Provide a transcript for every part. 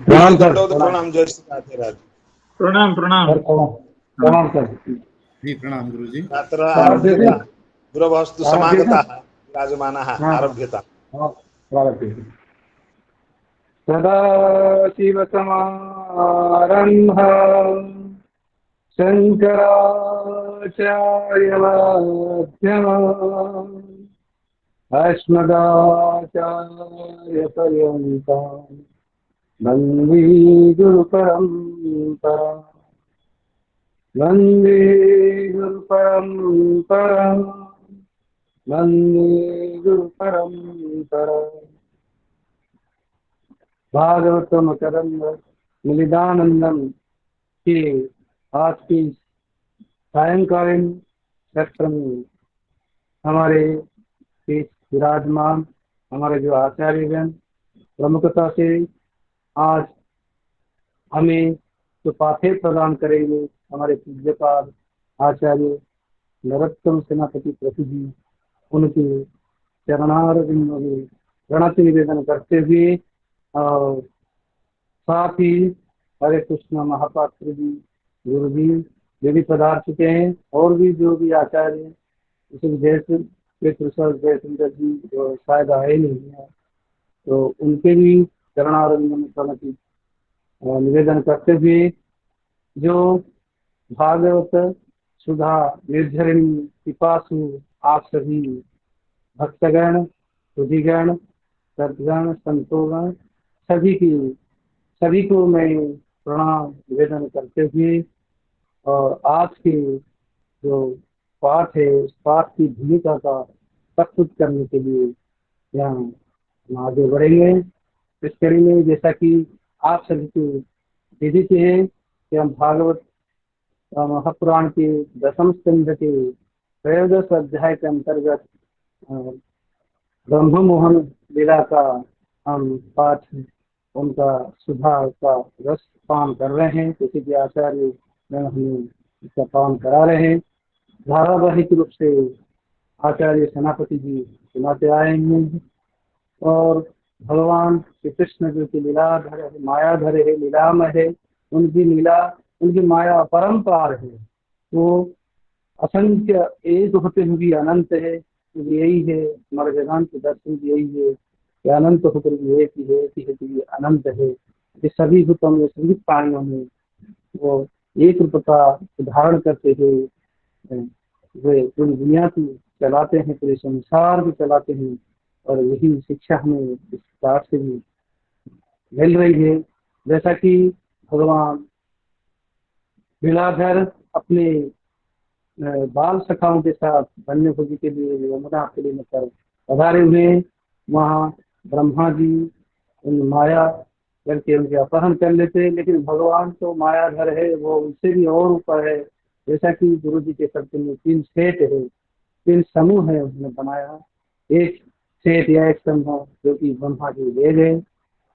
प्रणाम सर। प्रणाम। जय श्री राधे राधे। प्रणाम प्रणाम प्रणाम सर जी प्रणाम गुरु जी। अत्र गुरवस्तु समागताः विराजमानाः आरभ्यता। सदाशिवसमारम्भ शङ्कराचार्यमध्यमम् अस्मदाचार्यपर्यन्ताम् वन्दे गुरुपरम्पराम् वन्दे गुरुपरम्पराम् वन्दे गुरुपरम्पराम्। भागवतम करंद मिलिदानंदम के आज की सायंकालीन सत्र में हमारे बीच विराजमान हमारे जो आचार्यगण प्रमुखता से आज हमें जो पाठ्य प्रदान करेंगे हमारे पूज्यपाद आचार्य नरोत्तम सेनापति प्रभु जी, उनके चरणारविंदों में प्रणति निवेदन करते हुए और साथ ही हरे कृष्ण महापात्र जी गुरु जी जो भी पधार चुके हैं और भी जो भी आचार्य जैसे जयशंकर जी जो शायद आए नहीं है तो उनके भी चरणारविंद में प्रणति निवेदन करते हुए जो भागवत सुधा निर्झरिणी पिपासु आप सभी भक्तगण सुधीगण सद्गण संतोगण सभी को मैं प्रणाम निवेदन करते हुए और आज के जो पाठ है उस पाठ की भूमिका का प्रस्तुत करने के लिए यहाँ हम आगे बढ़ेंगे। इस कड़ी में जैसा कि आप सभी को विदित है कि हम भागवत महापुराण के 10वें स्कंध के 13 अध्याय के अंतर्गत ब्रह्म मोहन लीला का हम पाठ उनका सुधा का रस पान कर रहे हैं। जैसे कि आचार्य हमें इसका पान करा रहे हैं। धारावाहिक रूप से आचार्य सेनापति जी सुनाते आए हैं और भगवान श्री कृष्ण जो की लीलाधर है, मायाधर है, लीलामय है, उनकी लीला उनकी माया अपरंपार है। वो असंख्य एक होते हुए भी अनंत है। यही है हमारे वेदांत दर्शन यही है कि अनंत होकर भी एक ही है कि ये अनंत है। ये सभी भूतों में सभी प्राणियों में वो एक रूपता धारण करते हुए वे पूरी दुनिया की चलाते हैं, पूरे संसार भी चलाते हैं। और यही शिक्षा हमें इस प्रकार से भी मिल रही है। जैसा कि भगवान लीलाधर अपने बाल सखाओं के साथ वन्य भोजी के लिए यमुना के लिए मतलब पधारे हुए। वहाँ ब्रह्मा जी उन माया करके उनके अपहरण कर लेते, लेकिन भगवान तो मायाधर है, वो उससे भी और ऊपर है। जैसा कि गुरु जी के शब्द में 3 सेठ है, 3 समूह है उसने बनाया। एक सेठ या एक समूह जो कि ब्रह्मा जी ले गए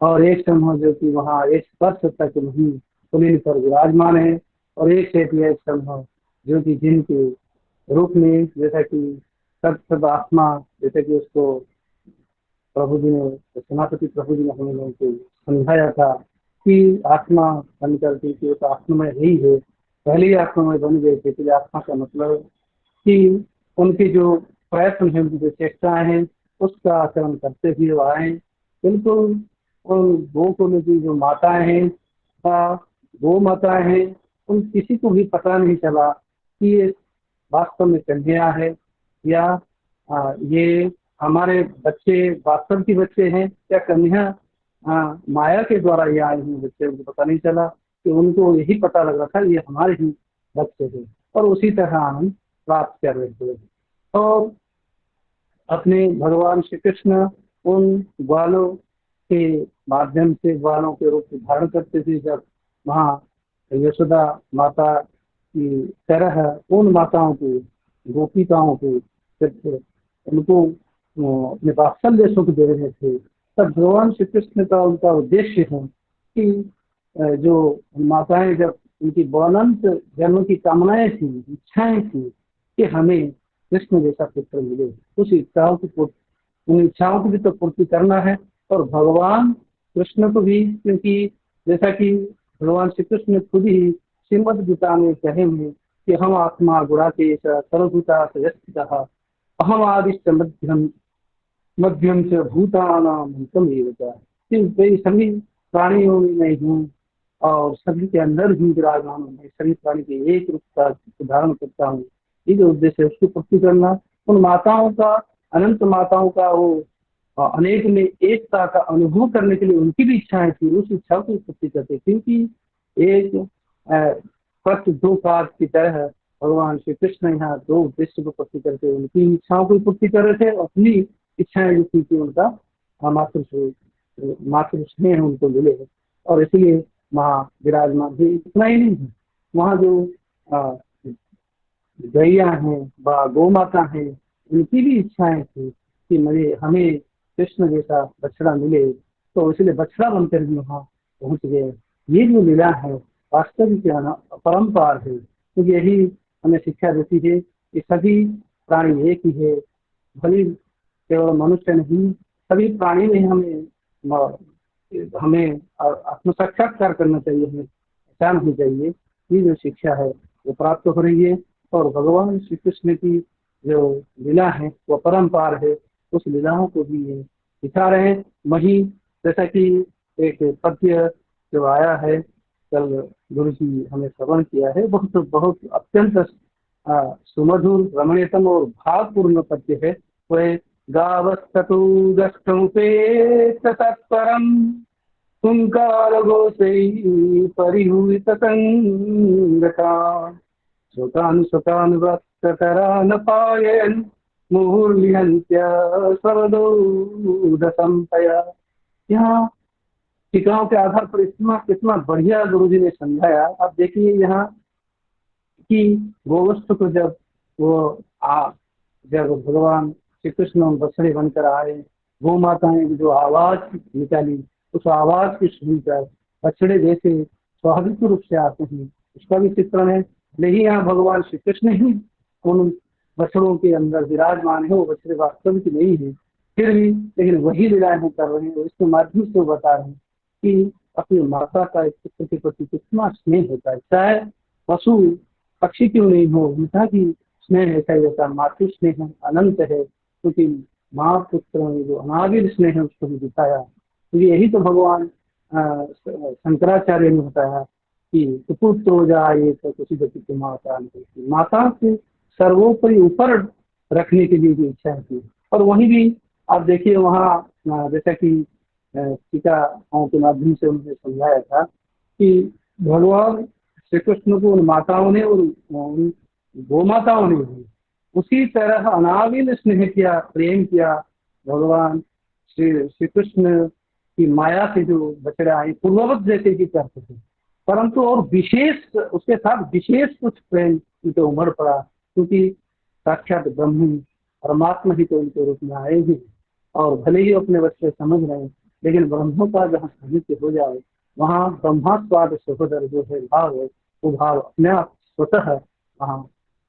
और एक समूह जो कि वहाँ एक स्पर्श तक नहीं पुलिन पर विराजमान है और एक सेठ या एक समूह जो कि जिनके रूप में जैसा कि सब आत्मा जैसे कि उसको प्रभु जी ने सेनापति प्रभु जी ने हम लोगों को समझाया था कि आत्मा बन करके कि तो आत्ममय ही है, पहले ही आत्ममय बन गए थे। तो आत्मा का मतलब कि उनके जो प्रयत्न है, उनकी जो चेष्टाएं हैं उसका आचरण करते हुए वो आए। बिल्कुल उन गोकुल की जो माताएं हैं गो माताएं हैं, उन किसी को भी पता नहीं चला कि ये वास्तव में कन्या है या ये हमारे बच्चे वास्तव के बच्चे हैं या कन्या माया के द्वारा ये आए हैं बच्चे। उनको पता नहीं चला कि उनको यही पता लग रहा था ये हमारे ही बच्चे हैं और उसी तरह आनंद प्राप्त कर रहे थे। और अपने भगवान श्री कृष्ण उन ग्वालों के माध्यम से ग्वालों के रूप धारण करते थे। जब वहाँ यशोदा माता की तरह उन माताओं को, गोपिकाओं को जब उनको अपने वात्सल्य सुख दे रहे थे, तब भगवान श्री कृष्ण का उनका उद्देश्य है कि जो माताएं जब उनकी अनंत जन्म की कामनाएं थी, इच्छाएं थी कि हमें कृष्ण जैसा पुत्र मिले, उस इच्छाओं की उन इच्छाओं की भी तो पूर्ति करना है। और भगवान कृष्ण को भी, क्योंकि जैसा कि भगवान श्री कृष्ण ने खुद ही श्रीमद् गीता में कहे हैं कि हम आत्मा गुणाकेश सर्वभूता सयस्थितः अहम आदिश्च मध्यम मध्यम से भूतानां अंतमेव च। कि सभी प्राणियों में मैं हूँ और सभी के अंदर ही विराजमान हूँ, मैं सभी प्राणी के एक रूप का धारण करता हूँ। ये जो उद्देश्य है उसकी पूर्ति करना, उन माताओं का, अनंत माताओं का वो अनेक में एकता का अनुभव करने के लिए उनकी भी इच्छाएं थी, उस इच्छा को पूर्ति करते। क्योंकि एक पथ दो काज की तरह भगवान श्री कृष्ण यहाँ दो उद्देश्य को पूर्ति करके उनकी इच्छाओं को पूर्ति कर रहे थे। अपनी इच्छाएं जो थी कि उनका मातृ स्नेह उनको मिले, और इसलिए वहाँ विराजमान भी। इतना ही नहीं है, वहाँ जो गैया हैं व गौ माता हैं, उनकी भी इच्छाएं थी कि मुझे हमें कृष्ण जैसा बछड़ा मिले, तो इसलिए बछड़ा बनकर भी वहाँ पहुंच गए। ये जो लीला है वास्तविक परम्पार है, क्योंकि यही हमें शिक्षा देती है कि सभी प्राणी एक ही है। भली केवल मनुष्य नहीं, सभी प्राणी में हमें आत्म साक्षात्कार करना चाहिए, हमें पहचान होनी चाहिए। ये जो शिक्षा है वो प्राप्त हो रही है। और भगवान श्री कृष्ण की जो लीला है वो परम्पार है, उस लीलाओं को भी ये दिखा रहे हैं। वही जैसा कि एक पद्य जो आया है, कल गुरु जी हमें श्रवण किया है, बहुत बहुत अत्यंत सुमधुर रमणीयतम और भावपूर्ण पद्य है। वह गावस्तुदष्टमुपेत तत्परम तुंकार घोषै परिहूत संगता स्वतान वत्सतरान पायन मुहुर्लिहन्त्य सर्वदोदसंपया। यहाँ टीकाओं के आधार पर इतना कितना बढ़िया गुरु जी ने समझाया। आप देखिए यहाँ कि गोवत्स को जब जब भगवान श्री कृष्ण बछड़े बनकर आए, गौ माताएं जो आवाज निकाली, उस आवाज की सुनकर बछड़े जैसे स्वाभाविक रूप से आते हैं, उसका भी चित्रण है। नहीं, यहाँ भगवान श्री कृष्ण ही उन बछड़ों के अंदर विराजमान है, वो बछड़े वास्तविक नहीं है, फिर भी लेकिन वही लीलाएं कर रहे हैं। इसके माध्यम से बता रहे हैं कि अपनी माता का एक पुत्र के प्रति कितना स्नेह होता है। चाहे पशु पक्षी क्यों नहीं हो, उनका भी स्नेह ऐसा ही होता है। मातृ स्नेह अनंत है, क्योंकि माँ पुत्र में जो अनाविल स्नेह है उसको भी दिखाया। तो यही तो भगवान शंकराचार्य ने बताया कि पुत्र जाए तो किसी गति माता माता से सर्वोपरि ऊपर रखने के लिए भी इच्छा थी। और वहीं भी आप देखिए वहाँ जैसा कि टीकाओं के माध्यम से उन्होंने समझाया था कि भगवान श्री कृष्ण को उन माताओं ने और उन गौ माताओं ने भी उसी तरह अनाविल स्नेह किया, प्रेम किया। भगवान श्री कृष्ण की माया से जो बछड़े आए पूर्ववत जैसे कि करते थे, परंतु और विशेष उसके साथ विशेष कुछ प्रेम उनके उमड़ पड़ा, क्योंकि साक्षात ब्रह्म परमात्मा ही तो उनके रूप में आए ही। और भले ही अपने बच्चे समझ रहे हैं, लेकिन ब्रह्मों का जहाँ साहित्य हो जाए वहाँ ब्रह्मास्वाद सहोदर जो है भाव है, वो भाव अपने आप स्वतः वहाँ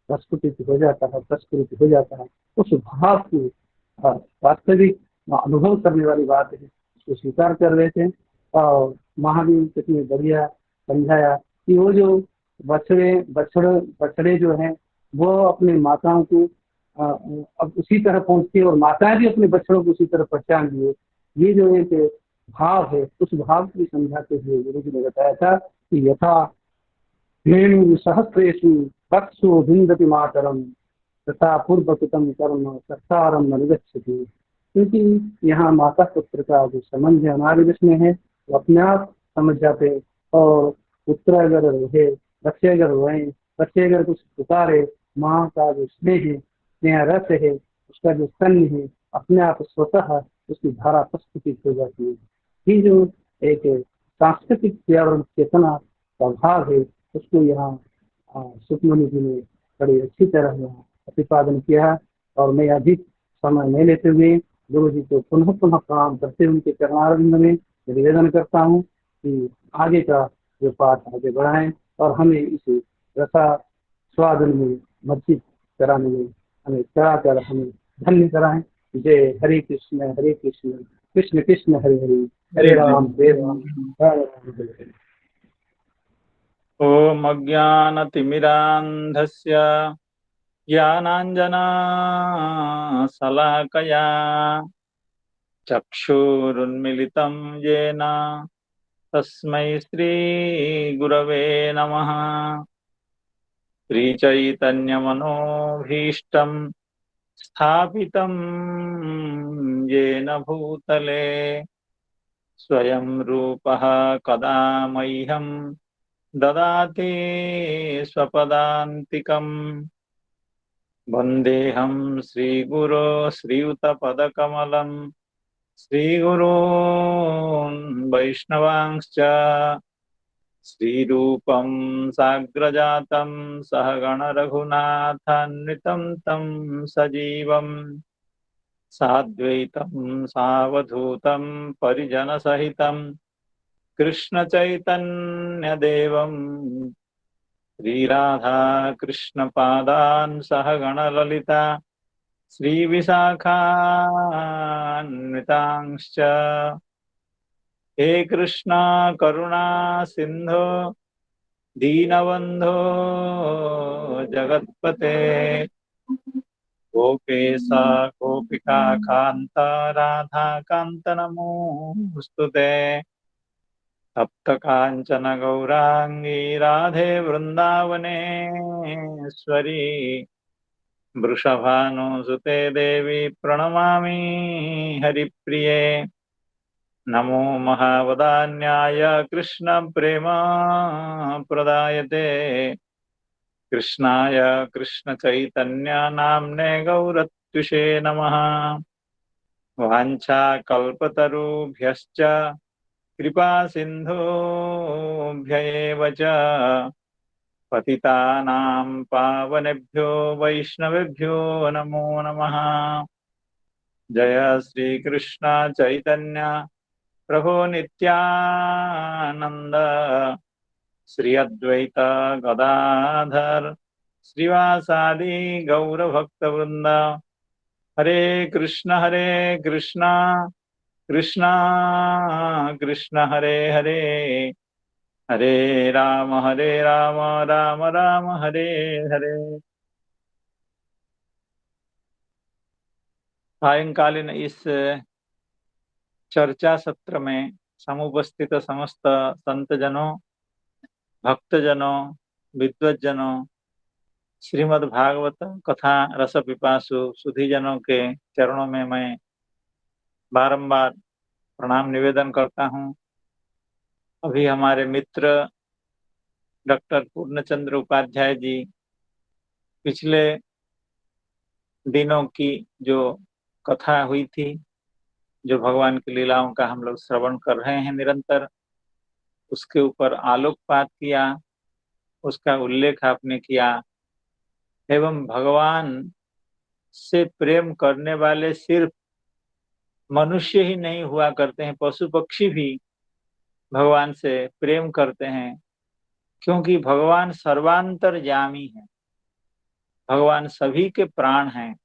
प्रस्फुटित हो जाता है, प्रस्फुटित हो जाता है। उस भाव की वास्तविक अनुभव करने वाली बात है, उसको स्वीकार कर रहे थे। और महावीर कितनी बढ़िया समझाया कि वो जो बछड़े जो हैं वो अपने माताओं को अब उसी तरह पहुंचती, और माताएं भी अपने बच्चों को उसी तरह पहचान लिए। ये जो एक भाव है, उस भाव को समझाते हुए गुरु जी ने बताया था कि यथा धेनु सहस्रेषु वत्सो भिंदति मातरम तथा पूर्वकृतम कर्म कर्तारम न निगच्छति। क्योंकि यहाँ माता पुत्र का जो संबंध है हमारे में है, वो अपने आप समझ जाते हैं। और पुत्र अगर रहे, बच्चे अगर रोए, बच्चे अगर कुछ पुकारे, माँ का जो स्नेह है, स्नेह रस है, उसका जो स्तन्य है, अपने आप स्वतः उसकी धारा प्रस्तुत हो जाती है। ये जो एक सांस्कृतिक पर्यावरण चेतना का भाग है, उसको यहाँ सुखमणि जी ने बड़ी अच्छी तरह यहाँ प्रतिपादन किया है। और मैं अधिक समय नहीं लेते हुए गुरु जी को पुनः पुनः प्रणाम करते हुए उनके चरणारविंद में निवेदन करता हूँ कि आगे का जो पाठ आगे बढ़ाएं और हमें इसे रसा स्वादन में मस्जिद कराने में हमें कराकर हमें धन्य कराएं। जय हरे कृष्ण कृष्ण कृष्ण हरे हरे, हरे राम हरे राम राम राम हरे हरे। ओम अज्ञानतिमिरान्धस्य ज्ञानाञ्जना शलाकया चक्षुरुन्मिलितं येन तस्मै श्रीगुरवे नमः। श्रीचैतन्यमनोभीष्टं स्थापितं येन भूतले स्वयं रूपः कदा मह्यं ददाति स्वपदान्तिकम्। वन्देऽहं श्रीगुरो श्रीयुतपदकमलं श्रीगुरून् वैष्णवांश्च श्रीरूपं साग्रजातं सहगण रघुनाथान्वितं तं सजीवम् साद्वैतं सावधूतं परिजनसहितं कृष्णचैतन्यदेवं श्रीराधा कृष्णपादान् सहगण ललिता श्रीविशाखान्वितांश्च। हे कृष्णा करुणा सिंधो दीनबन्धो जगत्पते गोपेशा गोपिका कान्त राधा कान्त नमोऽस्तुते। तप्त कांचन गौरांगी राधे वृंदावनेश्वरी वृषभानुसुते देवी प्रणमामि हरिप्रिये। नमो महावदान्याय कृष्ण प्रेम प्रदायते कृष्णाय कृष्ण चैतन्य नाम्ने गौरत्युषे नमः। वाञ्छा कल्पतरुभ्यश्च कृपा सिन्धुभ्य एव च पतितानां पावनेभ्यो वैष्णवेभ्यो नमो नमः। जय श्री कृष्ण चैतन्य प्रभो नित्यानंद श्री अद्वैत गदाधर श्रीवासादि गौर भक्त वृंद। हरे कृष्ण कृष्ण कृष्ण हरे हरे, हरे राम राम राम हरे हरे। सायंकालीन इस चर्चा सत्र में समुपस्थित समस्त संतजनों, भक्तजनों, विद्वज्जनों, श्रीमद् भागवत कथा रस पिपासु सुधीजनों के चरणों में मैं बारंबार प्रणाम निवेदन करता हूँ। अभी हमारे मित्र डॉक्टर पूर्णचंद्र उपाध्याय जी पिछले दिनों की जो कथा हुई थी, जो भगवान की लीलाओं का हम लोग श्रवण कर रहे हैं निरंतर, उसके ऊपर आलोकपात किया, उसका उल्लेख आपने किया। एवं भगवान से प्रेम करने वाले सिर्फ मनुष्य ही नहीं हुआ करते हैं, पशु पक्षी भी भगवान से प्रेम करते हैं, क्योंकि भगवान सर्वांतर्यामी है। भगवान सभी के प्राण हैं,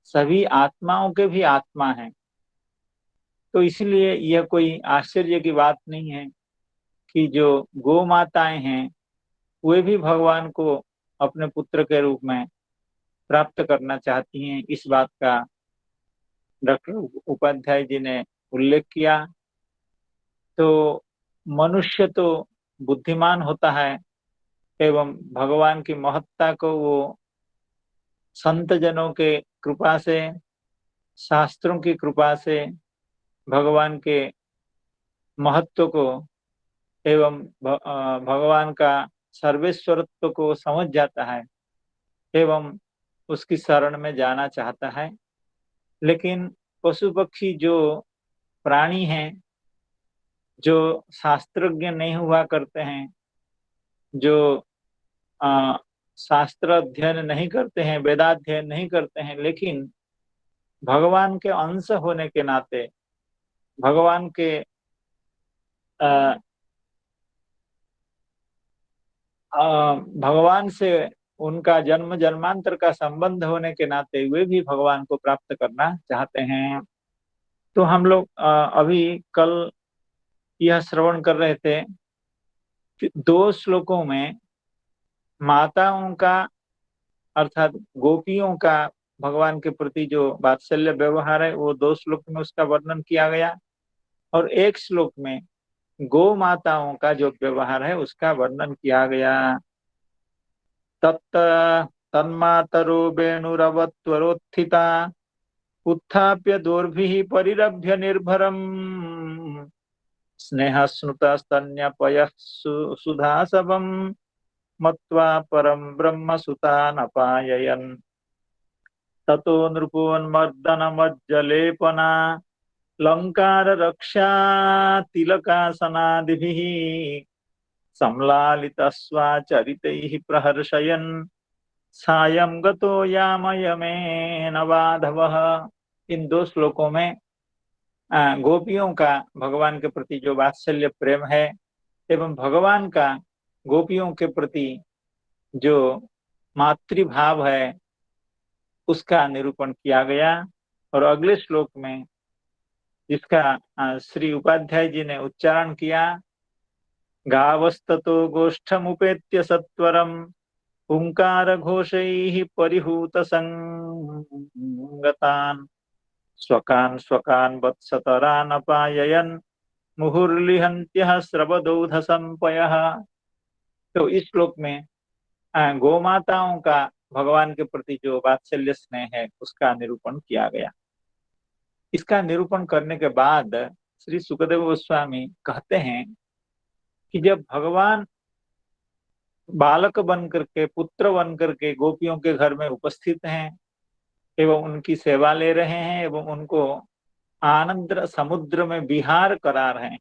सभी आत्माओं के भी आत्मा हैं। तो इसलिए यह कोई आश्चर्य की बात नहीं है कि जो गौ माताएं हैं वे भी भगवान को अपने पुत्र के रूप में प्राप्त करना चाहती हैं। इस बात का डॉक्टर उपाध्याय जी ने उल्लेख किया। तो मनुष्य तो बुद्धिमान होता है एवं भगवान की महत्ता को वो संत जनों के कृपा से, शास्त्रों की कृपा से भगवान के महत्व को एवं भगवान का सर्वेश्वरत्व को समझ जाता है एवं उसकी शरण में जाना चाहता है। लेकिन पशु पक्षी जो प्राणी हैं, जो शास्त्रज्ञ नहीं हुआ करते हैं, जो आ, शास्त्र अध्ययन नहीं करते हैं, वेदाध्ययन नहीं करते हैं, लेकिन भगवान के अंश होने के नाते, भगवान के भगवान से उनका जन्म जन्मांतर का संबंध होने के नाते वे भी भगवान को प्राप्त करना चाहते हैं। तो हम लोग अभी कल यह श्रवण कर रहे थे कि 2 श्लोकों में माताओं का अर्थात गोपियों का भगवान के प्रति जो वात्सल्य व्यवहार है वो 2 श्लोक में उसका वर्णन किया गया, और 1 श्लोक में गो माताओं का जो व्यवहार है उसका वर्णन किया गया। तत्त तन्मातरो वेणुरवत्वरोत्थिता उत्थाप्य दोर्भिः परिरभ्य निर्भरम् स्नेह स्नुतस्तन्यपयः सुधासवम् मत्वा परं ब्रह्म सुतानपाययन् ततो नृपोन्मर्दनमज्जलेपना लंकार रक्षा तिलकासनादिभिः संलालितस्वाचरितैः प्रहर्षयन् सायं गतो यामयमेन वाधवः। इन 2 श्लोकों में गोपियों का भगवान के प्रति जो वात्सल्य प्रेम है एवं भगवान का गोपियों के प्रति जो मातृभाव है उसका निरूपण किया गया। और अगले श्लोक में जिसका श्री उपाध्याय जी ने उच्चारण किया, गावस्ततो गोष्ठमुपेत्य सत्वरम् हुंकार घोषैः परिहूत संगतान् स्वकान् स्वकान् वत्सतरान् अपाययन् मुहुर्लिहन्त्यः स्रवदौध संपयः। तो इस श्लोक में गोमाताओं का भगवान के प्रति जो वात्सल्य स्नेह है उसका निरूपण किया गया। इसका निरूपण करने के बाद श्री सुखदेव गोस्वामी कहते हैं कि जब भगवान बालक बन करके, पुत्र बन करके गोपियों के घर में उपस्थित हैं एवं उनकी सेवा ले रहे हैं एवं उनको आनंद समुद्र में विहार करा रहे हैं,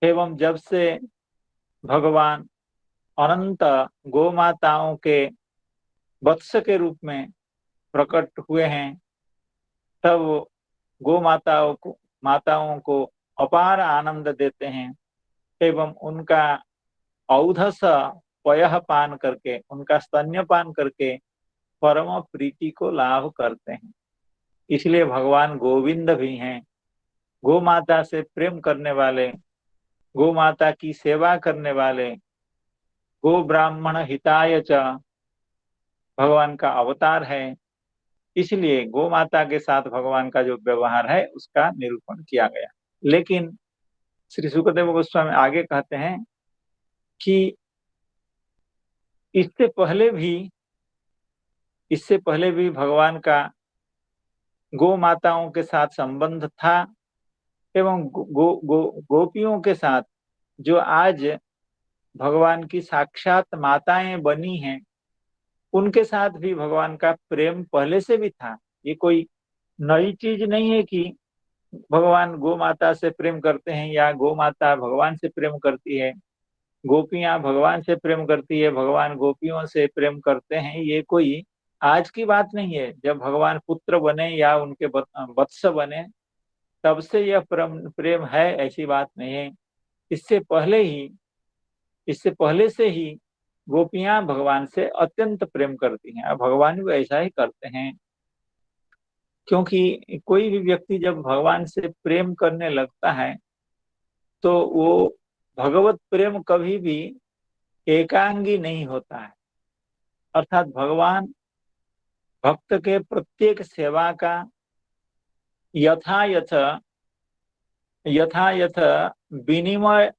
एवं जब से भगवान अनंत गोमाताओं के वत्स के रूप में प्रकट हुए हैं, तब गो माताओं को अपार आनंद देते हैं एवं उनका औधस पयः पान करके, उनका स्तन्यपान करके परम प्रीति को लाभ करते हैं। इसलिए भगवान गोविंद भी हैं। गो माता से प्रेम करने वाले, गो माता की सेवा करने वाले, गो ब्राह्मण हिताय च भगवान का अवतार है। इसलिए गो माता के साथ भगवान का जो व्यवहार है उसका निरूपण किया गया। लेकिन श्री सुखदेव गोस्वामी आगे कहते हैं कि इससे पहले भी भगवान का गो माताओं के साथ संबंध था एवं गोपियों के साथ जो आज भगवान की साक्षात माताएं बनी हैं उनके साथ भी भगवान का प्रेम पहले से भी था। ये कोई नई चीज नहीं है कि भगवान गो माता से प्रेम करते हैं या गो माता भगवान से प्रेम करती है, गोपियां भगवान से प्रेम करती है, भगवान गोपियों से प्रेम करते हैं। ये कोई आज की बात नहीं है। जब भगवान पुत्र बने या उनके वत्स बने तब से यह प्रेम है, ऐसी बात नहीं है। इससे पहले से ही गोपियां भगवान से अत्यंत प्रेम करती हैं और भगवान भी ऐसा ही करते हैं। क्योंकि कोई भी व्यक्ति जब भगवान से प्रेम करने लगता है तो वो भगवत प्रेम कभी भी एकांगी नहीं होता है। अर्थात भगवान भक्त के प्रत्येक सेवा का यथायथ विनिमय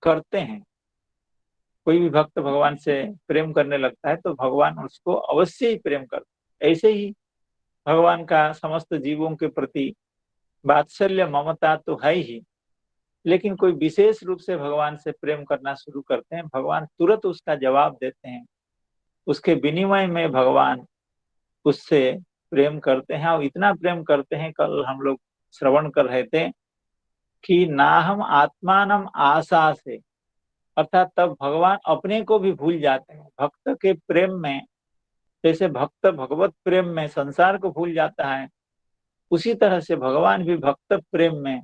करते हैं। कोई भी भक्त भगवान से प्रेम करने लगता है तो भगवान उसको अवश्य ही प्रेम करते हैं। ऐसे ही भगवान का समस्त जीवों के प्रति वात्सल्य ममता तो है ही, लेकिन कोई विशेष रूप से भगवान से प्रेम करना शुरू करते हैं, भगवान तुरंत उसका जवाब देते हैं। उसके विनिमय में भगवान उससे प्रेम करते हैं और इतना प्रेम करते हैं, कल हम लोग श्रवण कर रहे थे कि ना हम आत्मानम आशा से, अर्थात तब भगवान अपने को भी भूल जाते हैं भक्त के प्रेम में। जैसे भक्त भगवत प्रेम में संसार को भूल जाता है, उसी तरह से भगवान भी भक्त प्रेम में,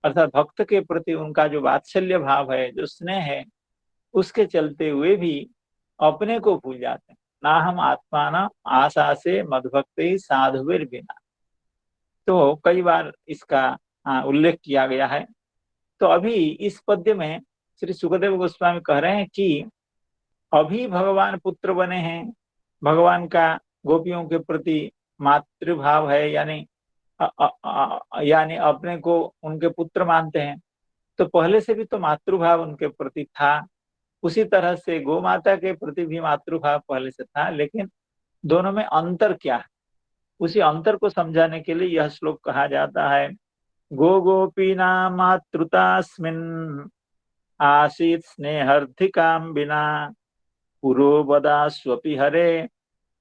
अर्थात भक्त के प्रति उनका जो वात्सल्य भाव है, जो स्नेह है, उसके चलते हुए भी अपने को भूल जाते हैं। ना हम आत्मान आशा से मदभक्त साधुवीर बिना, तो कई बार इसका उल्लेख किया गया है। तो अभी इस पद्य में श्री सुखदेव गोस्वामी कह रहे हैं कि अभी भगवान पुत्र बने हैं, भगवान का गोपियों के प्रति मातृभाव है, यानी अपने को उनके पुत्र मानते हैं। तो पहले से भी तो मातृभाव उनके प्रति था, उसी तरह से गौ माता के प्रति भी मातृभाव पहले से था, लेकिन दोनों में अंतर क्या है, उसी अंतर को समझाने के लिए यह श्लोक कहा जाता है। गो गोपीना मातृतास्मिन् आसीत् स्नेहर्थिकां बिना पुरो बदास्वपि हरे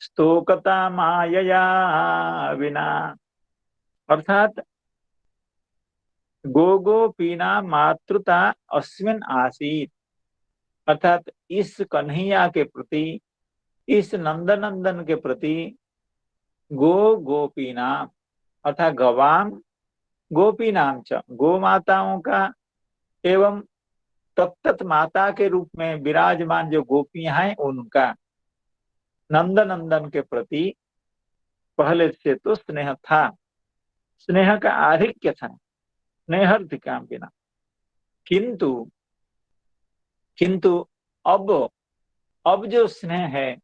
स्तोकता मायया विना। अर्थात गो गोपीना मातृता अस्मिन् आसीत्, अर्थात इस कन्हैया के प्रति, इस नंदनंदन के प्रति गो गोपीना अर्थात गवाम गोपीनाम च, गो माताओं का एवं तत्त माता के रूप में विराजमान जो गोपियां हैं उनका नंदनंदन के प्रति पहले से तो स्नेह था, स्नेह का आधिक्य था, स्नेहार्थिकाम बिना। किंतु अब जो स्नेह है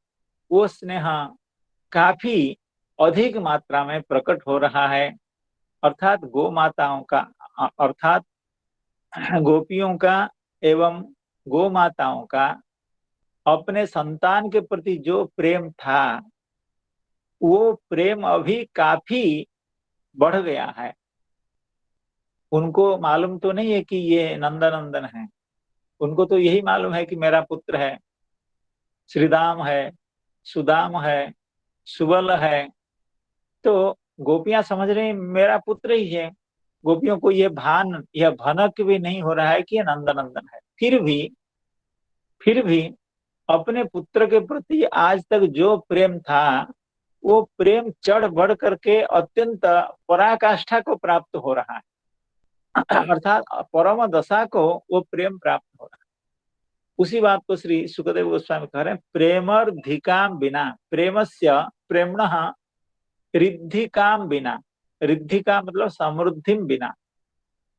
वो स्नेह काफी अधिक मात्रा में प्रकट हो रहा है, अर्थात गो माताओं का, अर्थात गोपियों का एवं गो माताओं का अपने संतान के प्रति जो प्रेम था वो प्रेम अभी काफी बढ़ गया है। उनको मालूम तो नहीं है कि ये नंदनंदन है, उनको तो यही मालूम है कि मेरा पुत्र है, श्रीदाम है, सुदाम है, सुबल है। तो गोपियां समझ रही मेरा पुत्र ही है, गोपियों को यह भनक भी नहीं हो रहा है कि यह नंदनंदन है। फिर भी अपने पुत्र के प्रति आज तक जो प्रेम था वो प्रेम चढ़ बढ़ करके अत्यंत पराकाष्ठा को प्राप्त हो रहा है, अर्थात परम दशा को वो प्रेम प्राप्त हो रहा है। उसी बात को श्री सुखदेव गोस्वामी कह रहे हैं, प्रेमर्धिकाम बिना, प्रेमस्य प्रेम्णः रिद्धिकाम बिना, रिद्धिका मतलब समृद्धि बिना,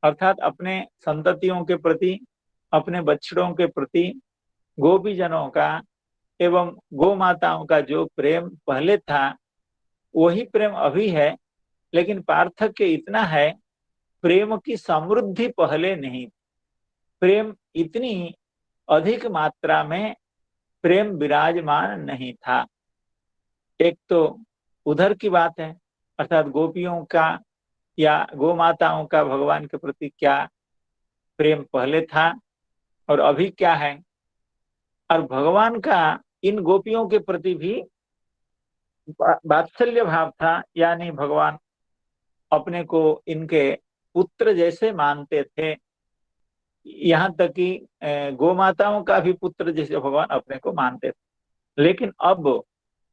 अर्थात अपने संततियों के प्रति, अपने बछड़ों के प्रति गोपी जनों का एवं गो माताओं का जो प्रेम पहले था वही प्रेम अभी है, लेकिन पार्थक्य इतना है प्रेम की समृद्धि पहले नहीं, प्रेम इतनी अधिक मात्रा में प्रेम विराजमान नहीं था। एक तो उधर की बात है, अर्थात गोपियों का या गो माताओं का भगवान के प्रति क्या प्रेम पहले था और अभी क्या है, और भगवान का इन गोपियों के प्रति भी वात्सल्य भाव था, यानी भगवान अपने को इनके पुत्र जैसे मानते थे, यहाँ तक कि गौ माताओं का भी पुत्र जैसे भगवान अपने को मानते थे। लेकिन अब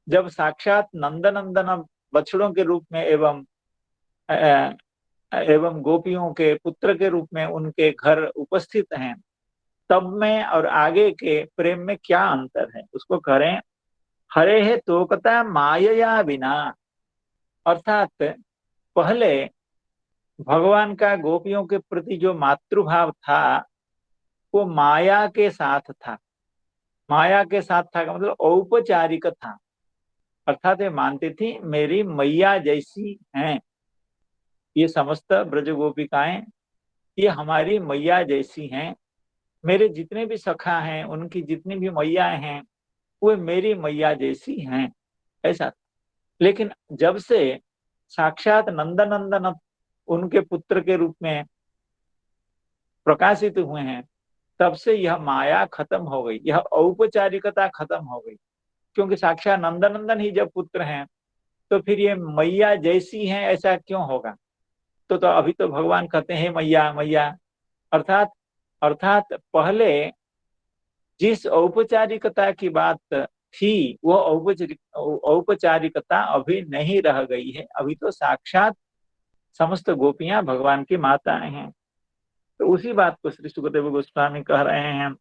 जब साक्षात नंदनंदन बछड़ों के रूप में एवं गोपियों के पुत्र के रूप में उनके घर उपस्थित हैं, तब में और आगे के प्रेम में क्या अंतर है उसको करें। हरे है तोकता मायया बिना, अर्थात पहले भगवान का गोपियों के प्रति जो मातृभाव था वो माया के साथ था। माया के साथ था का मतलब औपचारिक था, अर्थात ये मानती थी मेरी मैया जैसी हैं, ये समस्त ब्रज गोपिकाएं ये हमारी मैया जैसी हैं, मेरे जितने भी सखा हैं उनकी जितनी भी मैयाएं हैं वो मेरी मैया जैसी हैं, ऐसा। लेकिन जब से साक्षात नंदनंदन उनके पुत्र के रूप में प्रकाशित हुए हैं, तब से यह माया खत्म हो गई, यह औपचारिकता खत्म हो गई। क्योंकि साक्षात नंदनंदन ही जब पुत्र हैं तो फिर ये मैया जैसी हैं ऐसा क्यों होगा। तो अभी तो भगवान कहते हैं मैया मैया। अर्थात अर्थात पहले जिस औपचारिकता की बात थी वो औपचारिकता अभी नहीं रह गई है। अभी तो साक्षात समस्त गोपियां भगवान की माताएं हैं। तो उसी बात को श्री सुखदेव गोस्वामी कह रहे हैं,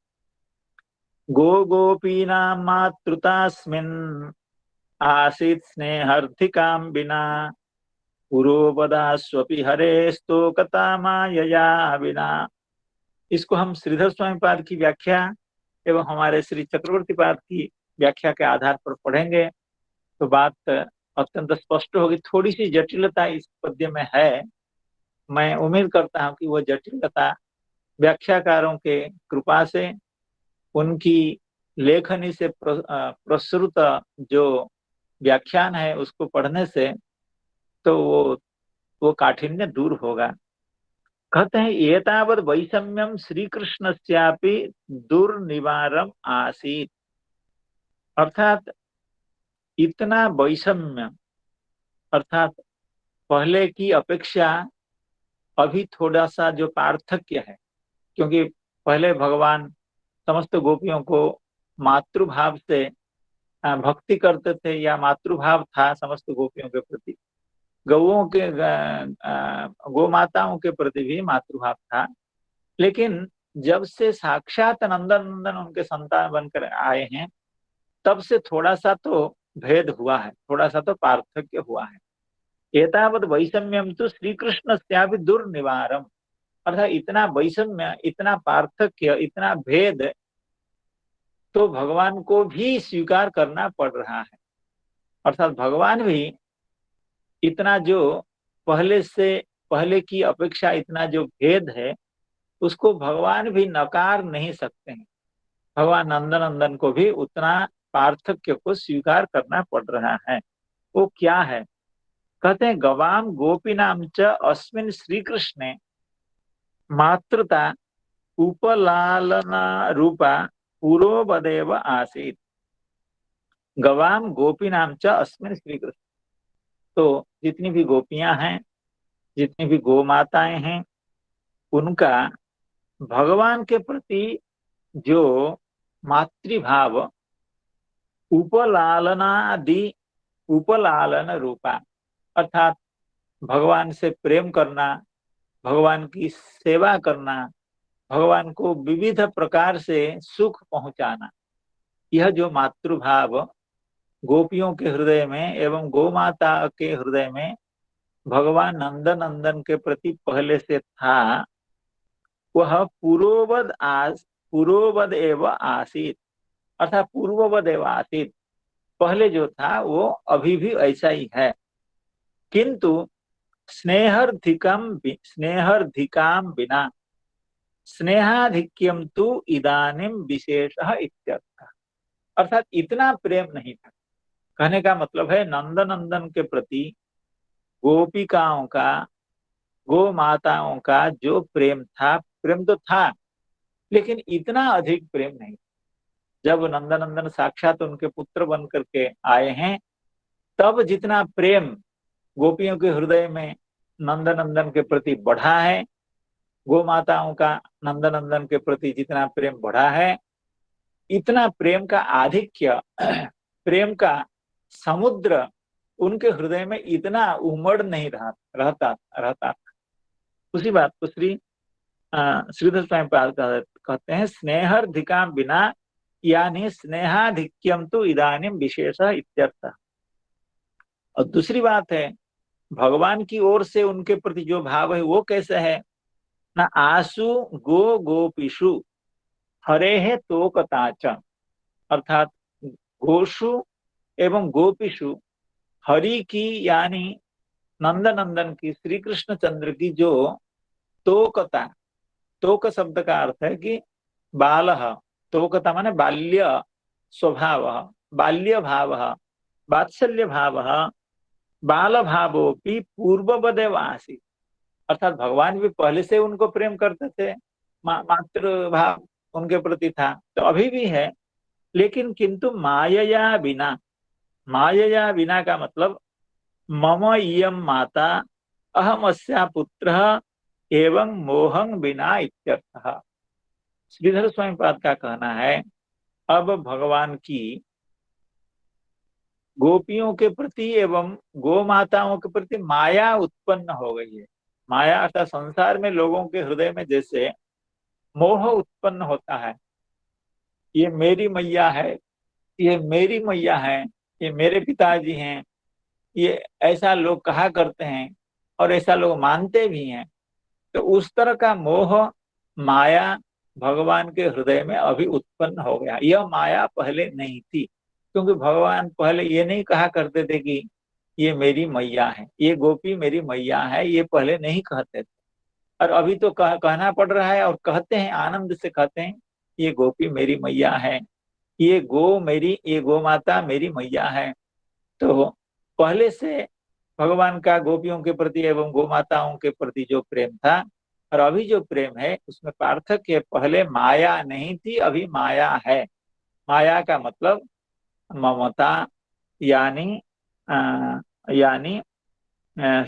गो गोपीनां मातृतास्मिन् आसीत् स्नेहर्थिकां विना पुरोपदास्वपि हरेस्तोकता मायया विना। इसको हम श्रीधर स्वामी पाद की व्याख्या एवं हमारे श्री चक्रवर्ती पाद की व्याख्या के आधार पर पढ़ेंगे तो बात अत्यंत स्पष्ट होगी। थोड़ी सी जटिलता इस पद्य में है। मैं उम्मीद करता हूं कि वह जटिलता व्याख्याकारों के कृपा से, उनकी लेखनी से प्रसृत जो व्याख्यान है उसको पढ़ने से तो वो काठिन्य दूर होगा। कहते हैं एतावद वैषम्यम श्री कृष्णस्यापि दुर्निवारम आसीत्। अर्थात इतना वैषम्य, अर्थात पहले की अपेक्षा अभी थोड़ा सा जो पार्थक्य है, क्योंकि पहले भगवान समस्त गोपियों को मातृभाव से भक्ति करते थे या मातृभाव था समस्त गोपियों के प्रति, गौओं के गौ माताओं के प्रति भी मातृभाव था। लेकिन जब से साक्षात नंदन नंदन उनके संतान बनकर आए हैं तब से थोड़ा सा तो भेद हुआ है, थोड़ा सा तो पार्थक्य हुआ है। एतावद वैषम्यम तो श्री कृष्ण से दुर्निवारम। अर्थात इतना वैषम्य, इतना पार्थक्य, इतना भेद तो भगवान को भी स्वीकार करना पड़ रहा है। अर्थात भगवान भी इतना जो पहले की अपेक्षा इतना जो भेद है उसको भगवान भी नकार नहीं सकते हैं। भगवान नंदन नंदन को भी उतना पार्थक्य को स्वीकार करना पड़ रहा है। वो क्या है? कहते हैं गवाम गोपीनाम च अस्मिन् श्री कृष्णे मातृता उपलालना रूपा पूर्ववदेव आसीत्। गवाम गोपीनाम च अस्मिन् श्री कृष्ण। तो जितनी भी गोपियां हैं, जितनी भी गौ माताएं हैं, उनका भगवान के प्रति जो मातृभाव उपलालनादि, उपलालन रूपा, अर्थात भगवान से प्रेम करना, भगवान की सेवा करना, भगवान को विविध प्रकार से सुख पहुंचाना, यह जो मातृभाव गोपियों के हृदय में एवं गौ माता के हृदय में भगवान नंदन नंदन के प्रति पहले से था, वह पूर्ववद एव आसीत। अर्थात पूर्ववद एव आसीत, पहले जो था वो अभी भी ऐसा ही है। किंतु स्नेहर्धिकाम बिना स्नेहाधिक्यम तु इदानीम विशेषः इत्यर्थः। अर्थात इतना प्रेम नहीं था। कहने का मतलब है नंदन नंदन के प्रति गोपिकाओं का, गो माताओं का जो प्रेम था, प्रेम तो था लेकिन इतना अधिक प्रेम नहीं। जब नंदन नंदन साक्षात उनके पुत्र बन करके आए हैं तब जितना प्रेम गोपियों के हृदय में नंदन नंदन के प्रति बढ़ा है, गो माताओं का नंदन नंदन के प्रति जितना प्रेम बढ़ा है, इतना प्रेम का आधिक्य, प्रेम का समुद्र उनके हृदय में इतना उमड़ नहीं रहता। उसी बात को श्रीधर स्वामी पाद कहते हैं स्नेहर्धिका बिना, यानी स्नेहाधिक्यम तो इदानीम विशेषः इत्यर्थ। और दूसरी बात है भगवान की ओर से उनके प्रति जो भाव है वो कैसे है ना, आसु गो गोपीषु हरे है तोकताच। अर्थात गोषु एवं गोपीषु हरि की यानी नंदन नंदन की, श्री कृष्ण चंद्र की जो तोकता, तोक शब्द का अर्थ है कि बालः, तोकता माने बाल्य स्वभाव, बाल्य भाव, वात्सल्य भाव, बाल भावोपि पूर्ववदेव आसीत्। अर्थात भगवान भी पहले से उनको प्रेम करते थे, मातृ भाव उनके प्रति था, तो अभी भी है। लेकिन किंतु मायया बिना, मायया बिना का मतलब मम इयम माता अहम अस्या पुत्रः एवं मोहं विना इत्यर्थः। श्रीधर स्वामीपाद का कहना है अब भगवान की गोपियों के प्रति एवं गो माताओं के प्रति माया उत्पन्न हो गई है। माया अर्थात संसार में लोगों के हृदय में जैसे मोह उत्पन्न होता है, ये मेरी मैया है, ये मेरी मैया है, ये मेरे पिताजी हैं, ये ऐसा लोग कहा करते हैं और ऐसा लोग मानते भी हैं। तो उस तरह का मोह माया भगवान के हृदय में अभी उत्पन्न हो गया। यह माया पहले नहीं थी, क्योंकि भगवान पहले ये नहीं कहा करते थे कि ये मेरी मैया है, ये गोपी मेरी मैया है, ये पहले नहीं कहते थे। और अभी तो कहना पड़ रहा है और कहते हैं, आनंद से कहते हैं ये गोपी मेरी मैया है, ये गो माता मेरी मैया है। तो पहले से भगवान का गोपियों के प्रति एवं गो माताओं के प्रति जो प्रेम था और अभी जो प्रेम है उसमें पार्थक्य, पहले माया नहीं थी, अभी माया है। माया का मतलब ममता यानी